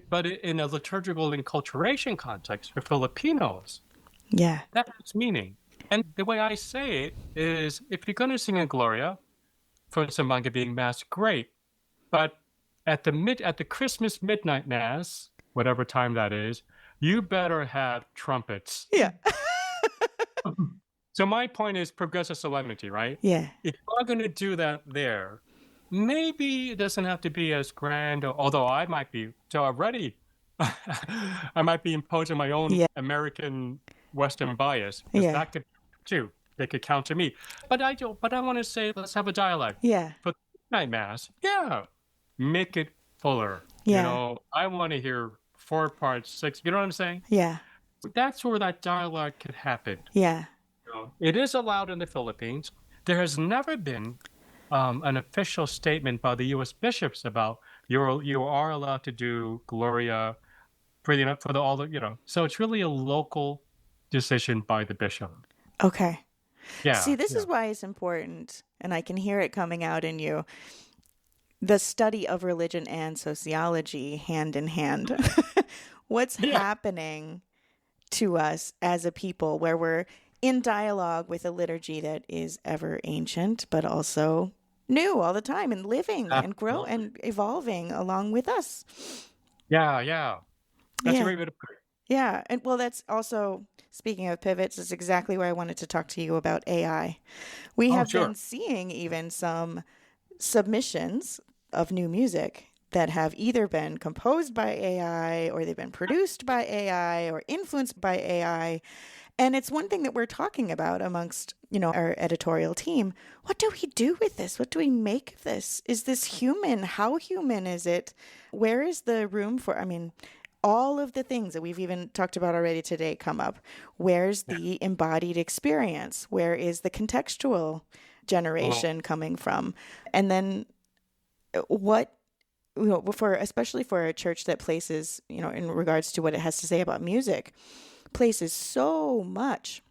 But in a liturgical enculturation context for Filipinos, Yeah. that has meaning. And the way I say it is, if you're going to sing a Gloria for Simbang Gabi mass, great. But at the Christmas midnight mass, whatever time that is, you better have trumpets. Yeah. So my point is progressive solemnity, right? Yeah. If you're going to do that there, maybe it doesn't have to be as grand, although I might be, so already, I might be imposing my own Yeah. American Western bias, because Yeah. that could too, they could counter me. But I want to say, let's have a dialogue. Yeah. For the midnight mass, yeah, make it fuller. Yeah. I want to hear 4 parts, 6, you know what I'm saying? Yeah. That's where that dialogue could happen. Yeah. It is allowed in the Philippines. There has never been an official statement by the U.S. bishops about you are allowed to do Gloria for all the. So it's really a local decision by the bishop. Okay. Yeah. See, this yeah. is why it's important, and I can hear it coming out in you. The study of religion and sociology hand in hand. What's Yeah. happening to us as a people where we're in dialogue with a liturgy that is ever ancient, but also new all the time and living and grow and evolving along with us. Yeah. Yeah. That's a Yeah. great way to put it. Yeah. And well, that's also, speaking of pivots, is exactly where I wanted to talk to you about AI. We have sure. been seeing even some submissions of new music that have either been composed by AI or they've been produced by AI or influenced by AI. And it's one thing that we're talking about amongst, our editorial team. What do we do with this? What do we make of this? Is this human? How human is it? Where is the room for, all of the things that we've even talked about already today come up. Where's the embodied experience? Where is the contextual generation coming from? And then what, especially for a church that places, in regards to what it has to say about music, places so much,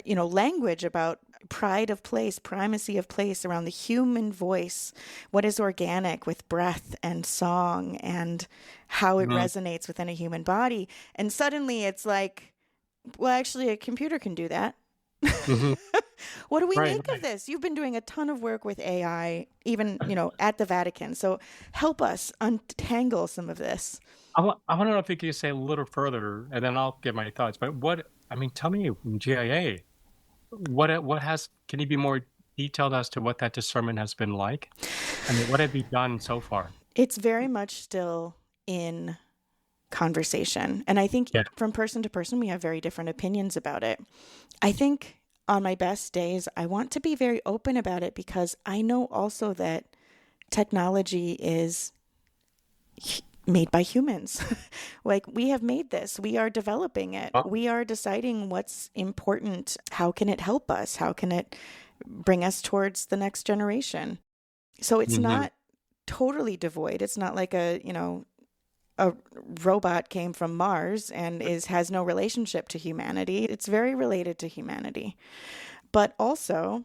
language about pride of place, primacy of place around the human voice, what is organic with breath and song and how it resonates within a human body. And suddenly it's like, well, actually a computer can do that. Mm-hmm. What do we Right, make of this? You've been doing a ton of work with AI, even, at the Vatican. So help us untangle some of this. I want to know if you could say a little further, and then I'll give my thoughts. But tell me, GIA, can you be more detailed as to what that discernment has been like? What have you done so far? It's very much still in conversation. And I think from person to person, we have very different opinions about it. I think on my best days, I want to be very open about it because I know also that technology is made by humans. Like, we have made this, we are developing it, we are deciding what's important. How can it help us? How can it bring us towards the next generation? So it's not totally devoid. It's not like a robot came from Mars and has no relationship to humanity. It's very related to humanity. But also,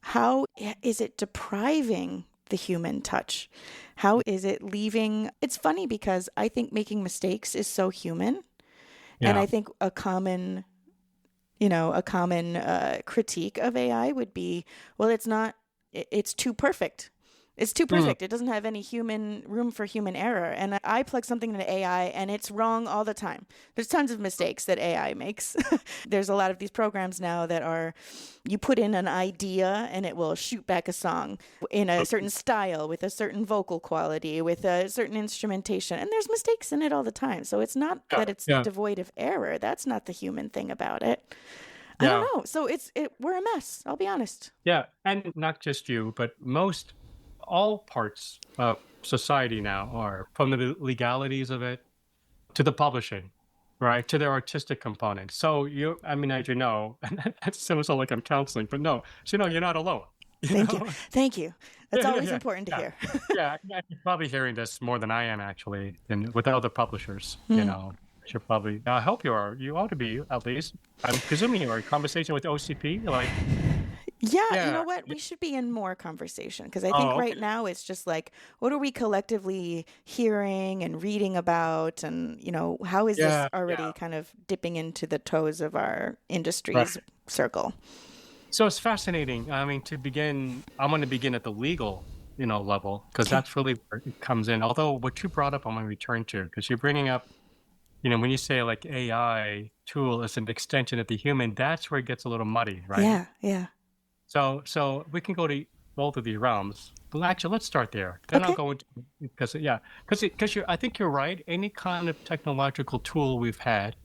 how is it depriving the human touch? How is it leaving? It's funny because I think making mistakes is so human. Yeah. And I think a common critique of AI would be, well, it's too perfect. It's too Mm. perfect. It doesn't have any human room for human error. And I plug something into AI and it's wrong all the time. There's tons of mistakes that AI makes. There's a lot of these programs now that are, you put in an idea and it will shoot back a song in a certain style with a certain vocal quality, with a certain instrumentation. And there's mistakes in it all the time. So it's not Yeah. that it's Yeah. devoid of error. That's not the human thing about it. I Yeah. don't know. So we're a mess. I'll be honest. Yeah. And not just you, but all parts of society now are, from the legalities of it to the publishing, right? To their artistic component. So I mean, as you know, and that sounds like I'm counseling, but no, so you're not alone. Thank you. Thank you. That's Yeah, always yeah, important to yeah. hear. Yeah, you're probably hearing this more than I am actually, and with other publishers, should probably. I hope you are. You ought to be at least. I'm presuming you are in conversation with OCP, like. Yeah, you Yeah. know what? We should be in more conversation because I Oh, think okay. right now it's just like, what are we collectively hearing and reading about? And, how is this Yeah, already yeah. kind of dipping into the toes of our Right. industry's circle? So it's fascinating. I mean, I'm going to begin at the legal, level, because Okay. that's really where it comes in. Although what you brought up, I'm going to return to, because you're bringing up, when you say like AI tool is an extension of the human, that's where it gets a little muddy, right? Yeah, yeah. So we can go to both of these realms. But actually, let's start there. Then I'll Okay. go into, because I think you're right. Any kind of technological tool we've had,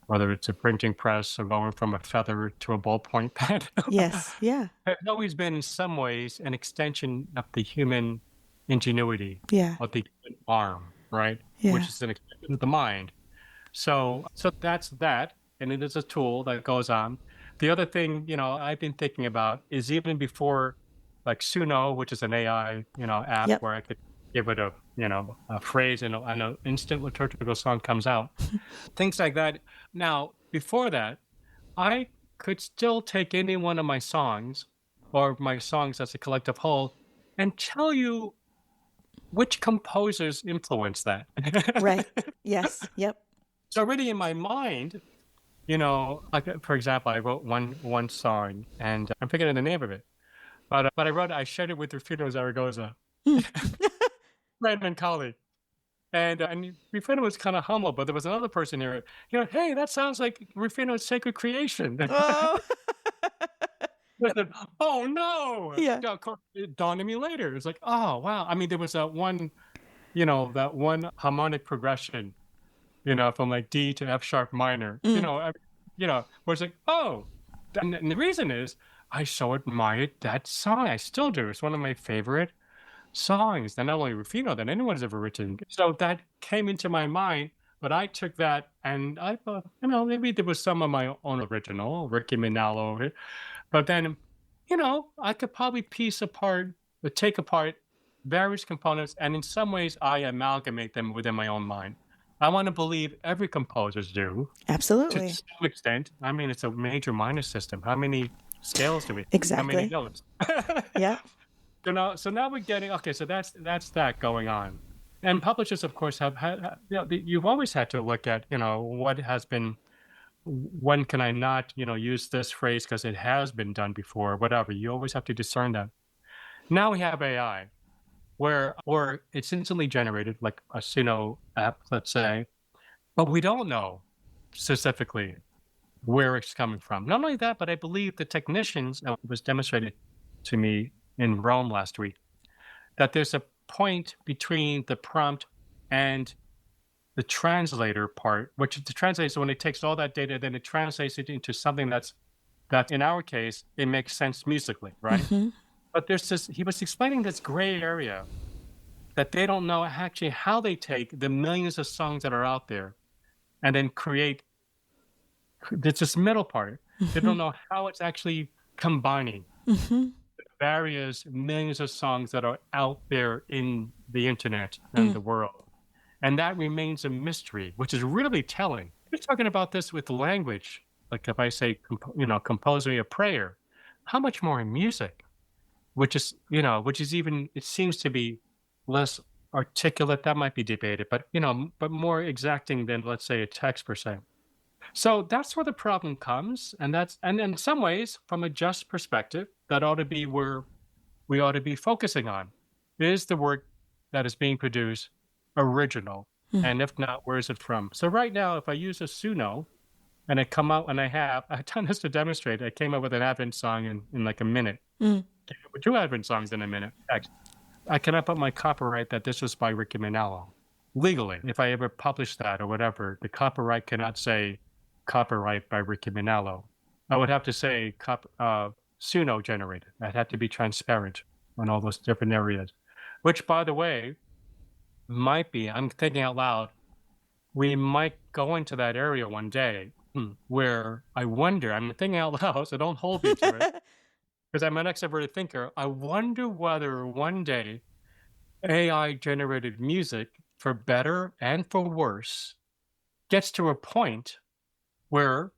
whether it's a printing press or going from a feather to a ballpoint pen, Yes, yeah, has always been in some ways an extension of the human ingenuity, yeah, of the human arm, right? yeah. Which is an extension of the mind. So that's that, and it is a tool that goes on. The other thing, I've been thinking about is even before, like Suno, which is an AI, app Yep. where I could give it a phrase and an instant liturgical song comes out, things like that. Now, before that, I could still take any one of my songs or my songs as a collective whole and tell you which composers influenced that. Right. Yes. Yep. It's already in my mind. Like for example, I wrote one song, and I'm forgetting the name of it, but I shared it with Rufino Zaragoza, friend and colleague, and Rufino was kind of humble, but there was another person here, hey, that sounds like Rufino's Sacred Creation. Oh. I said, oh no! Yeah. Of course, it dawned on me later. It's like, oh wow! I mean, there was that one harmonic progression, from like D to F sharp minor, where it's like, oh, and the reason is I so admired that song. I still do. It's one of my favorite songs that not only Rufino, that anyone's ever written. So that came into my mind, but I took that and I thought, maybe there was some of my own original, Ricky Manalo, but then, I could probably take apart various components, and in some ways I amalgamate them within my own mind. I want to believe every composers do to Absolutely. some extent. I mean, it's a major minor system. How many scales do we? How many Exactly. notes? Yeah. So now we're getting okay. So that's that going on, and publishers, of course, have had. You've always had to look at what has been. When can I not use this phrase because it has been done before? Whatever. You always have to discern that. Now we have AI, or it's instantly generated, like a Suno app, let's say, but we don't know specifically where it's coming from. Not only that, but I believe the technicians, it was demonstrated to me in Rome last week, that there's a point between the prompt and the translator part, which the translator is when it takes all that data, then it translates it into something that in our case, it makes sense musically, right? Mm-hmm. But he was explaining this gray area that they don't know actually how they take the millions of songs that are out there and then create this middle part. They don't know how it's actually combining Mm-hmm. various millions of songs that are out there in the internet and the world. And that remains a mystery, which is really telling. We're talking about this with language. Like if I say, compose me a prayer, how much more in music, which is even, it seems to be less articulate. That might be debated, but more exacting than, let's say, a text per se. So that's where the problem comes. And in some ways, from a just perspective, that ought to be where we ought to be focusing on. is the work that is being produced original? And if not, where is it from? So right now, if I use a Suno and I come out and I've done this to demonstrate, I came up with an Advent song in like a minute. Came up with 2 Advent songs in a minute. I cannot put my copyright that this was by Ricky Manalo. Legally, if I ever publish that or whatever, the copyright cannot say copyright by Ricky Manalo. I would have to say Suno generated. I'd have to be transparent on all those different areas, which, by the way, might be, I'm thinking out loud, we might go into that area one day where I wonder, I'm thinking out loud, so don't hold me to it, because I'm an extroverted thinker. I wonder whether one day AI-generated music, for better and for worse, gets to a point where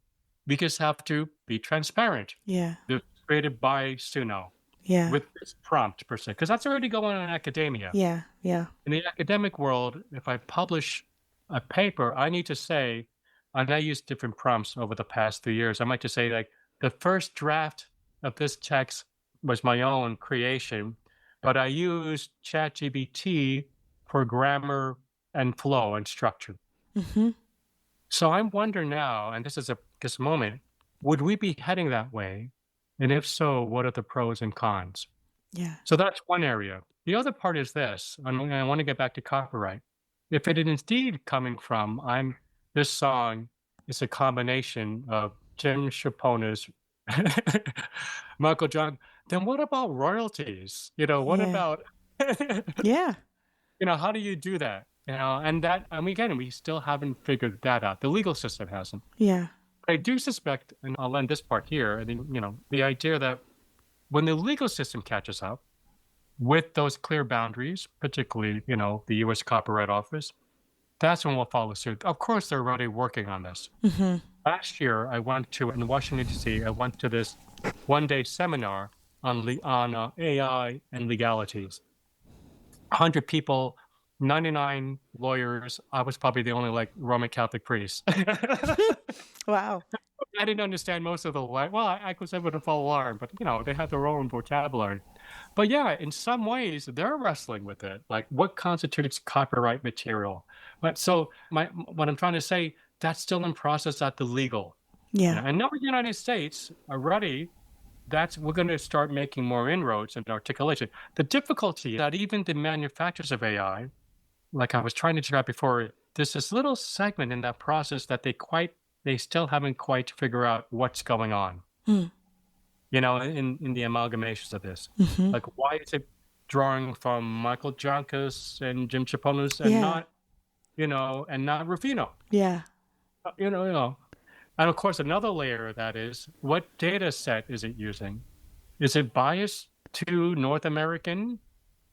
we just have to be transparent. Yeah. They're created by Suno. Yeah. With this prompt per se, because that's already going on in academia. Yeah. Yeah. In the academic world, if I publish a paper, I need to say, and I use different prompts over the past 3 years. I might just say, like, the first draft of this text was my own creation, but I used ChatGPT for grammar and flow and structure. So I'm wondering now, and this is this moment, would we be heading that way? And if so, what are the pros and cons? Yeah. So that's one area. The other part is this, and I want to get back to copyright. If it is indeed coming from, this song is a combination of Jim Chapona's Michael John, then what about royalties? What Yeah. about, Yeah. how do you do that? And again, we still haven't figured that out. The legal system hasn't. Yeah. I do suspect, and I'll end this part here, I think, the idea that when the legal system catches up with those clear boundaries, particularly, the U.S. Copyright Office, that's when we'll follow suit. Of course, they're already working on this. Last year, in Washington, D.C., I went to this one-day seminar on AI and legalities. 100 people, 99 lawyers. I was probably the only Roman Catholic priest. Wow. I didn't understand most of the I was able to follow along, but they have their own vocabulary. But yeah, in some ways they're wrestling with it. Like, what constitutes copyright material? But so what I'm trying to say, that's still in process at the legal. Yeah. And now in the United States already, we're going to start making more inroads in articulation. The difficulty is that even the manufacturers of AI, like I was trying to describe before, there's this little segment in that process that they still haven't quite figured out what's going on. In the amalgamations of this. Like, why is it drawing from Michael Jankus and Jim Chapona's and not Rufino? Yeah. And of course, another layer of that is, what data set is it using? Is it biased to North American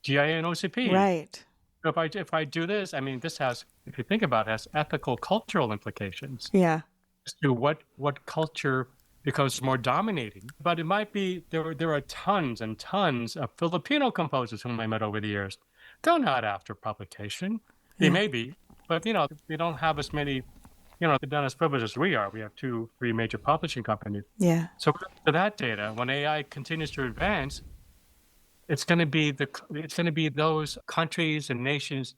GIA and OCP? Right. If I do this, I mean, this has, if you think about it, has ethical, cultural implications. Yeah. As to what culture becomes more dominating. But it might be, there are tons and tons of Filipino composers whom I met over the years. They're not after publication. They may be, but they don't have as many, they're not as privileged as we are. We have 2, 3 major publishing companies. Yeah. So for that data, when AI continues to advance, it's going to be those countries and nations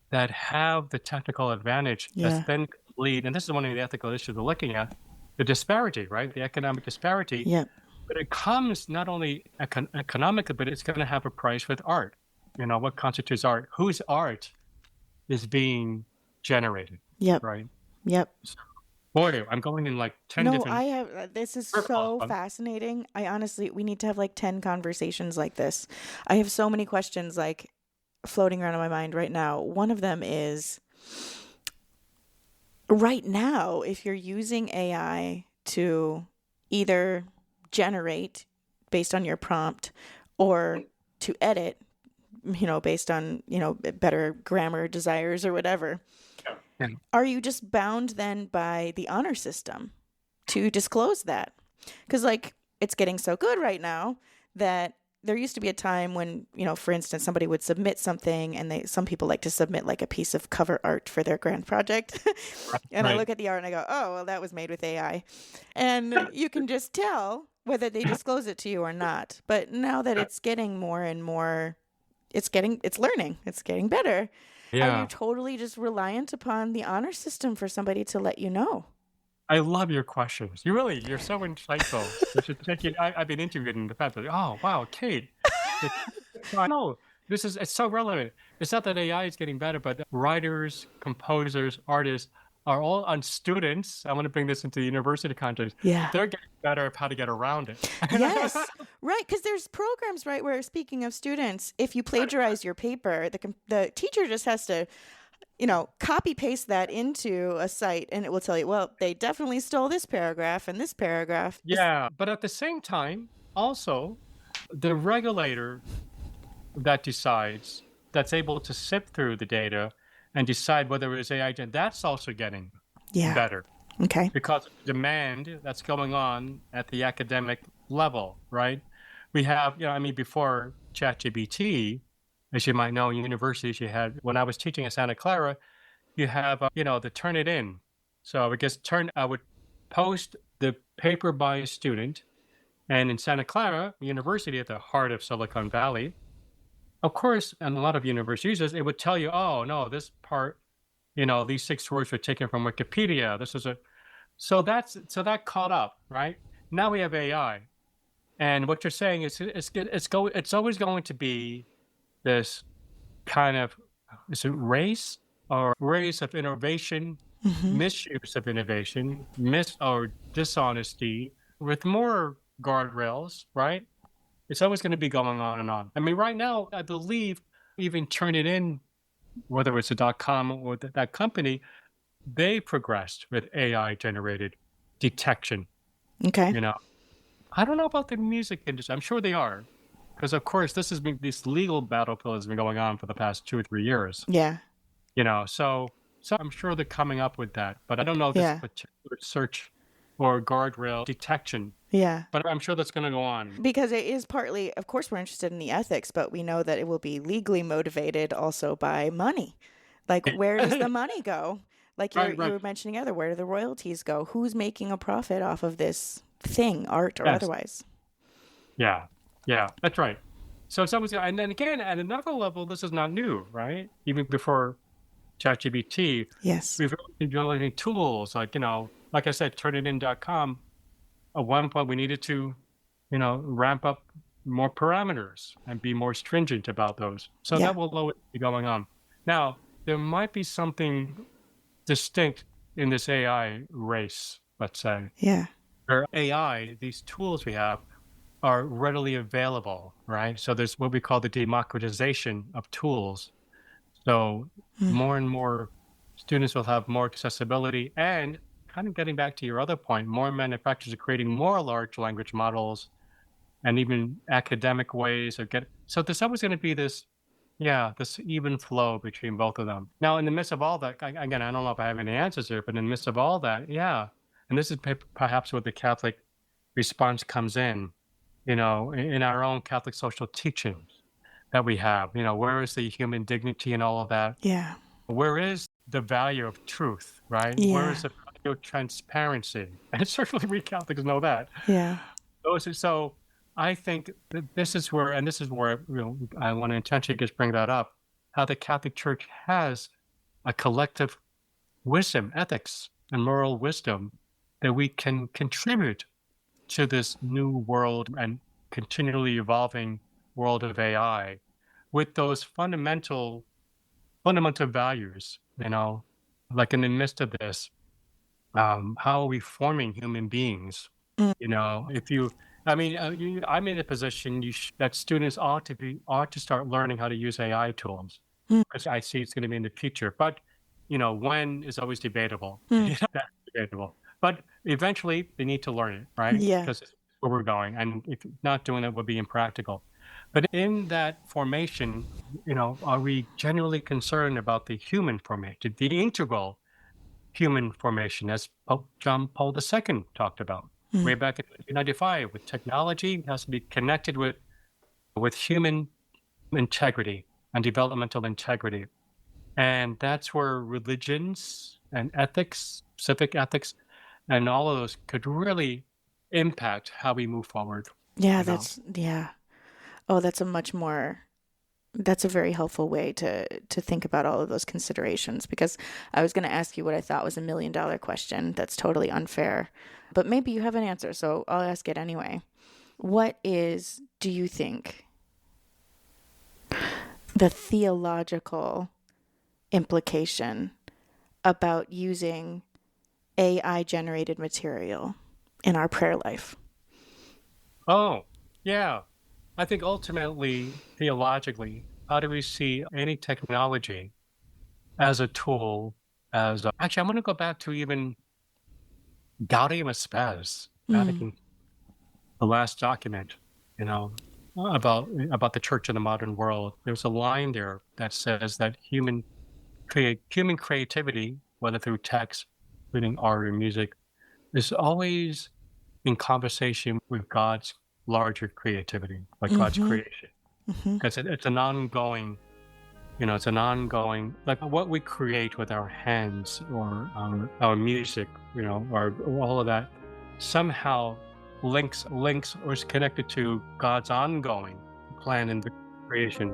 that have the technical advantage that's then lead. And this is one of the ethical issues we're looking at, the disparity, right? The economic disparity. Yeah. But it comes not only economically, but it's going to have a price with art. What constitutes art? Whose art is being generated? Yep. Right? Yep. Boy, I'm going in 10 different... No, I have... This is so fascinating. We need to have 10 conversations like this. I have so many questions floating around in my mind right now. One of them is, right now, if you're using AI to either generate based on your prompt or to edit, based on, better grammar desires or whatever, are you just bound then by the honor system to disclose that? Because it's getting so good right now that there used to be a time when, for instance, somebody would submit something, and some people like to submit a piece of cover art for their grand project. And I look at the art and I go, oh, well, that was made with AI. And you can just tell whether they disclose it to you or not. But now that it's getting more and more it's learning, it's getting better. Are you Yeah. totally just reliant upon the honor system for somebody to let you know? I love your questions. You're so insightful. We should take you. I've been interviewed in the past. Like, oh, wow, Kate. The, no, it's so relevant. It's not that AI is getting better, but writers, composers, artists are all on students. I want to bring this into the university context. Yeah. They're getting better at how to get around it. Yes, right. Because there's programs, right, where speaking of students, if you plagiarize your paper, the teacher just has to, copy paste that into a site, and it will tell you, well, they definitely stole this paragraph and this paragraph. Yeah, but at the same time, also, the regulator that's able to sift through the data and decide whether it's AI, that's also getting Yeah. better Okay. because of the demand that's going on at the academic level, right? We have, before ChatGPT, as you might know, in universities, when I was teaching at Santa Clara, you have, the Turnitin. So I would post the paper by a student, and in Santa Clara University at the heart of Silicon Valley, of course, and a lot of universities, it would tell you, oh, no, this part, these 6 words were taken from Wikipedia. So that caught up, right? Now we have AI. And what you're saying is it's always going to be this kind of, is it race of innovation, misuse of innovation, or dishonesty with more guardrails, right? It's always going to be going on and on. I mean, right now, I believe even Turnitin, whether it's a .com or that company, they progressed with AI-generated detection. Okay. I don't know about the music industry. I'm sure they are, because of course this legal battlefield has been going on for the past 2 or 3 years. Yeah. So I'm sure they're coming up with that, but I don't know this Yeah. particular search or guardrail detection. Yeah. But I'm sure that's going to go on. Because it is partly, of course, we're interested in the ethics, but we know that it will be legally motivated also by money. Like, where does the money go? Like you were mentioning where do the royalties go? Who's making a profit off of this thing, art or Yes. otherwise? Yeah, that's right. So it's always, and then again, at another level, this is not new, right? Even before ChatGPT, Yes. we've been developing tools like I said, Turnitin.com. At one point, we needed to, ramp up more parameters and be more stringent about those. So Yeah. that will always be going on. Now, there might be something distinct in this AI race, let's say. Yeah. Where AI, these tools we have, are readily available, right? So there's what we call the democratization of tools. So more and more students will have more accessibility, and kind of getting back to your other point, more manufacturers are creating more large language models and even academic ways of so there's always going to be this even flow between both of them. Now, in the midst of all that, again, I don't know if I have any answers here, but in the midst of all that, and this is perhaps where the Catholic response comes in, in our own Catholic social teachings that we have, where is the human dignity and all of that? Yeah. Where is the value of truth, right? Yeah. Where is the value of transparency? And certainly we Catholics know that. Yeah. So I think that this is where I want to intentionally just bring that up, how the Catholic Church has a collective wisdom, ethics, and moral wisdom that we can contribute to this new world and continually evolving world of AI with those fundamental values, like in the midst of this, how are we forming human beings? I'm in a position that students ought to start learning how to use AI tools, because I see it's going to be in the future. But, when is always debatable. That's debatable. But eventually they need to learn it, right? Yeah. Because it's where we're going. And if not doing it would be impractical. But in that formation, are we genuinely concerned about the human formation, the integral human formation, as Pope John Paul II talked about way back in 1995? With technology, it has to be connected with human integrity and developmental integrity. And that's where religions and ethics, civic ethics, and all of those could really impact how we move forward. Yeah, that's a much more That's a very helpful way to think about all of those considerations, because I was going to ask you what I thought was $1,000,000 question. That's totally unfair, but maybe you have an answer, so I'll ask it anyway. What is, do you think, the theological implication about using AI-generated material in our prayer life? Oh, yeah. I think ultimately, theologically, how do we see any technology as a tool, actually, I'm going to go back to even Gaudium et Spes, Vatican, the last document, you know, about the church in the modern world. There's a line there that says that human creativity, whether through text, including art or music, is always in conversation with God's larger creativity, like God's creation. Because it's an ongoing, like what we create with our hands or our music, or all of that somehow links or is connected to God's ongoing plan in the creation.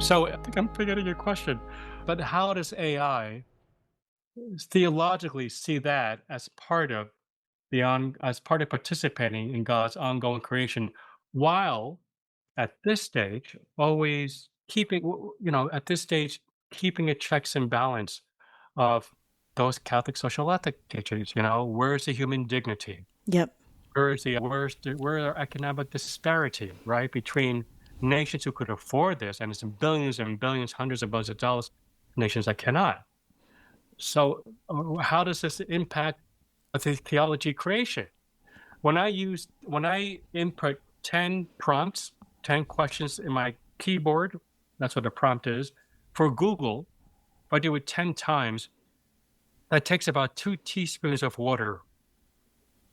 So I think I'm forgetting your question, but how does AI theologically see that as part of as part of participating in God's ongoing creation, while at this stage always keeping at this stage keeping a checks and balance of those Catholic social ethic teachings. Where's the human dignity? Yep. Where are economic disparity, right, between nations who could afford this, and it's billions and billions, hundreds of billions of dollars, nations that cannot. So how does this impact the theology creation? When I input 10 prompts, 10 questions in my keyboard, that's what a prompt is, for Google, if I do it 10 times, that takes about 2 teaspoons of water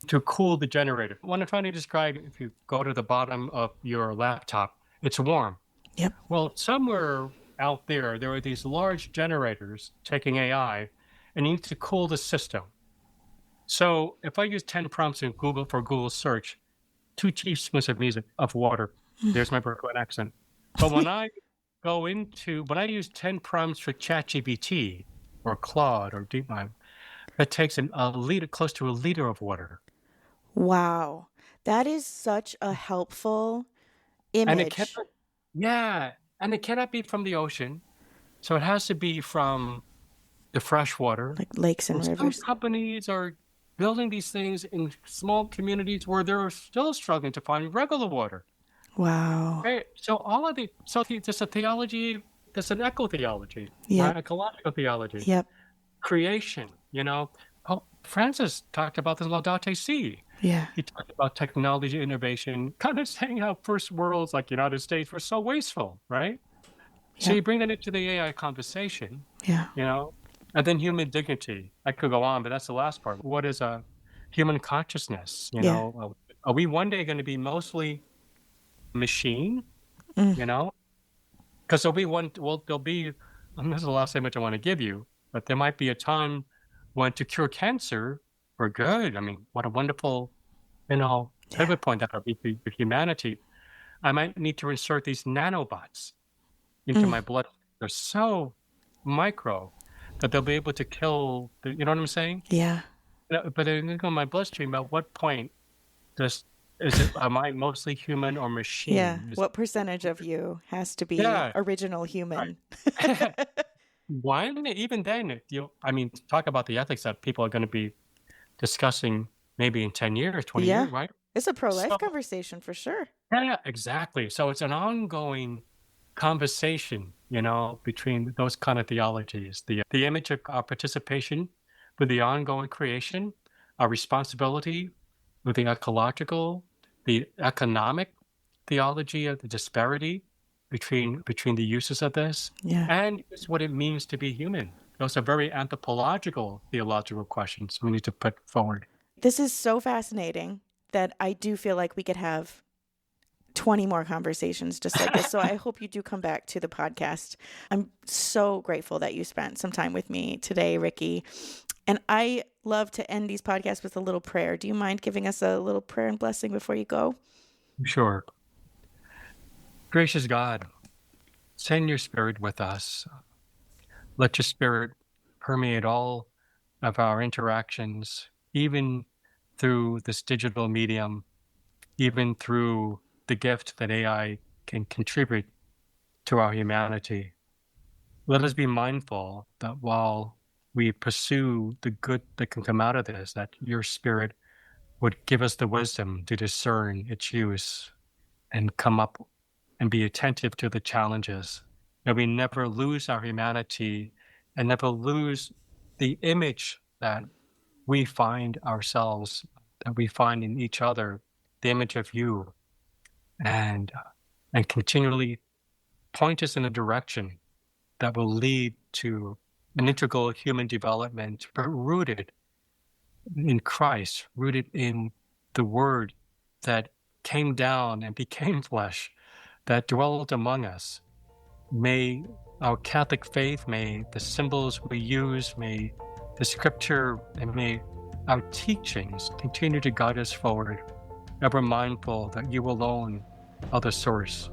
to cool the generator. When I'm trying to describe, if you go to the bottom of your laptop, it's warm. Yep. Well, somewhere out there are these large generators taking AI, and you need to cool the system. So if I use 10 prompts in Google for Google search, 2 teaspoons of water, there's my Berkeley accent. But when I use 10 prompts for ChatGPT or Claude or DeepMind, that takes a liter, close to a liter of water. Wow. That is such a helpful And image. and it cannot be from the ocean. So it has to be from the fresh water. Like lakes and Some rivers. companies are building these things in small communities where they're still struggling to find regular water. Wow. Right? So there's a theology, there's an eco-theology, Yep. right? Ecological theology, Yep. creation, Pope Francis talked about this Laudate Si. Yeah. He talked about technology innovation, kind of saying how first worlds like United States were so wasteful, right? So Yeah. you bring that into the AI conversation, Yeah. and then human dignity. I could go on, but that's the last part. What is a human consciousness? Yeah. Are we one day going to be mostly machine? Mm. Because there'll be, and this is the last image I want to give you, but there might be a time when to cure cancer for good. I mean, what a wonderful, pivot point that would be for humanity. I might need to insert these nanobots into my blood. They're so micro that they'll be able to kill, you know what I'm saying? Yeah. But in my bloodstream, at what point am I mostly human or machine? Yeah. What percentage of you has to be original human? Right. Even then, talk about the ethics that people are going to be discussing maybe in 10 years, 20 Yeah. years, right? It's a pro-life conversation for sure. Yeah, exactly. So it's an ongoing conversation, between those kind of theologies, the image of our participation with the ongoing creation, our responsibility with the ecological, the economic theology of the disparity between the uses of this, Yeah. and it's what it means to be human. Those are very anthropological, theological questions we need to put forward. This is so fascinating that I do feel like we could have 20 more conversations just like this. So I hope you do come back to the podcast. I'm so grateful that you spent some time with me today, Ricky. And I love to end these podcasts with a little prayer. Do you mind giving us a little prayer and blessing before you go? Sure. Gracious God, send your spirit with us. Let your spirit permeate all of our interactions, even through this digital medium, even through the gift that AI can contribute to our humanity. Let us be mindful that while we pursue the good that can come out of this, that your spirit would give us the wisdom to discern its use and come up and be attentive to the challenges. That we never lose our humanity and never lose the image that we find ourselves, that we find in each other, the image of you, and continually point us in a direction that will lead to an integral human development, but rooted in Christ, rooted in the Word that came down and became flesh, that dwelled among us. May our Catholic faith, may the symbols we use, may the scripture, and may our teachings continue to guide us forward, ever mindful that you alone are the source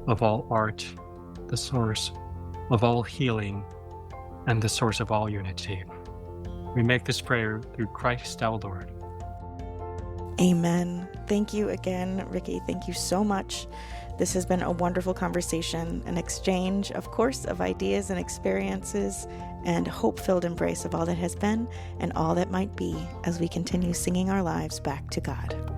of all art the source of all healing and the source of all unity. We make this prayer through Christ our Lord. Amen. Thank you again, Ricky. Thank you so much. This has been a wonderful conversation, an exchange, of course, of ideas and experiences, and hope-filled embrace of all that has been and all that might be as we continue singing our lives back to God.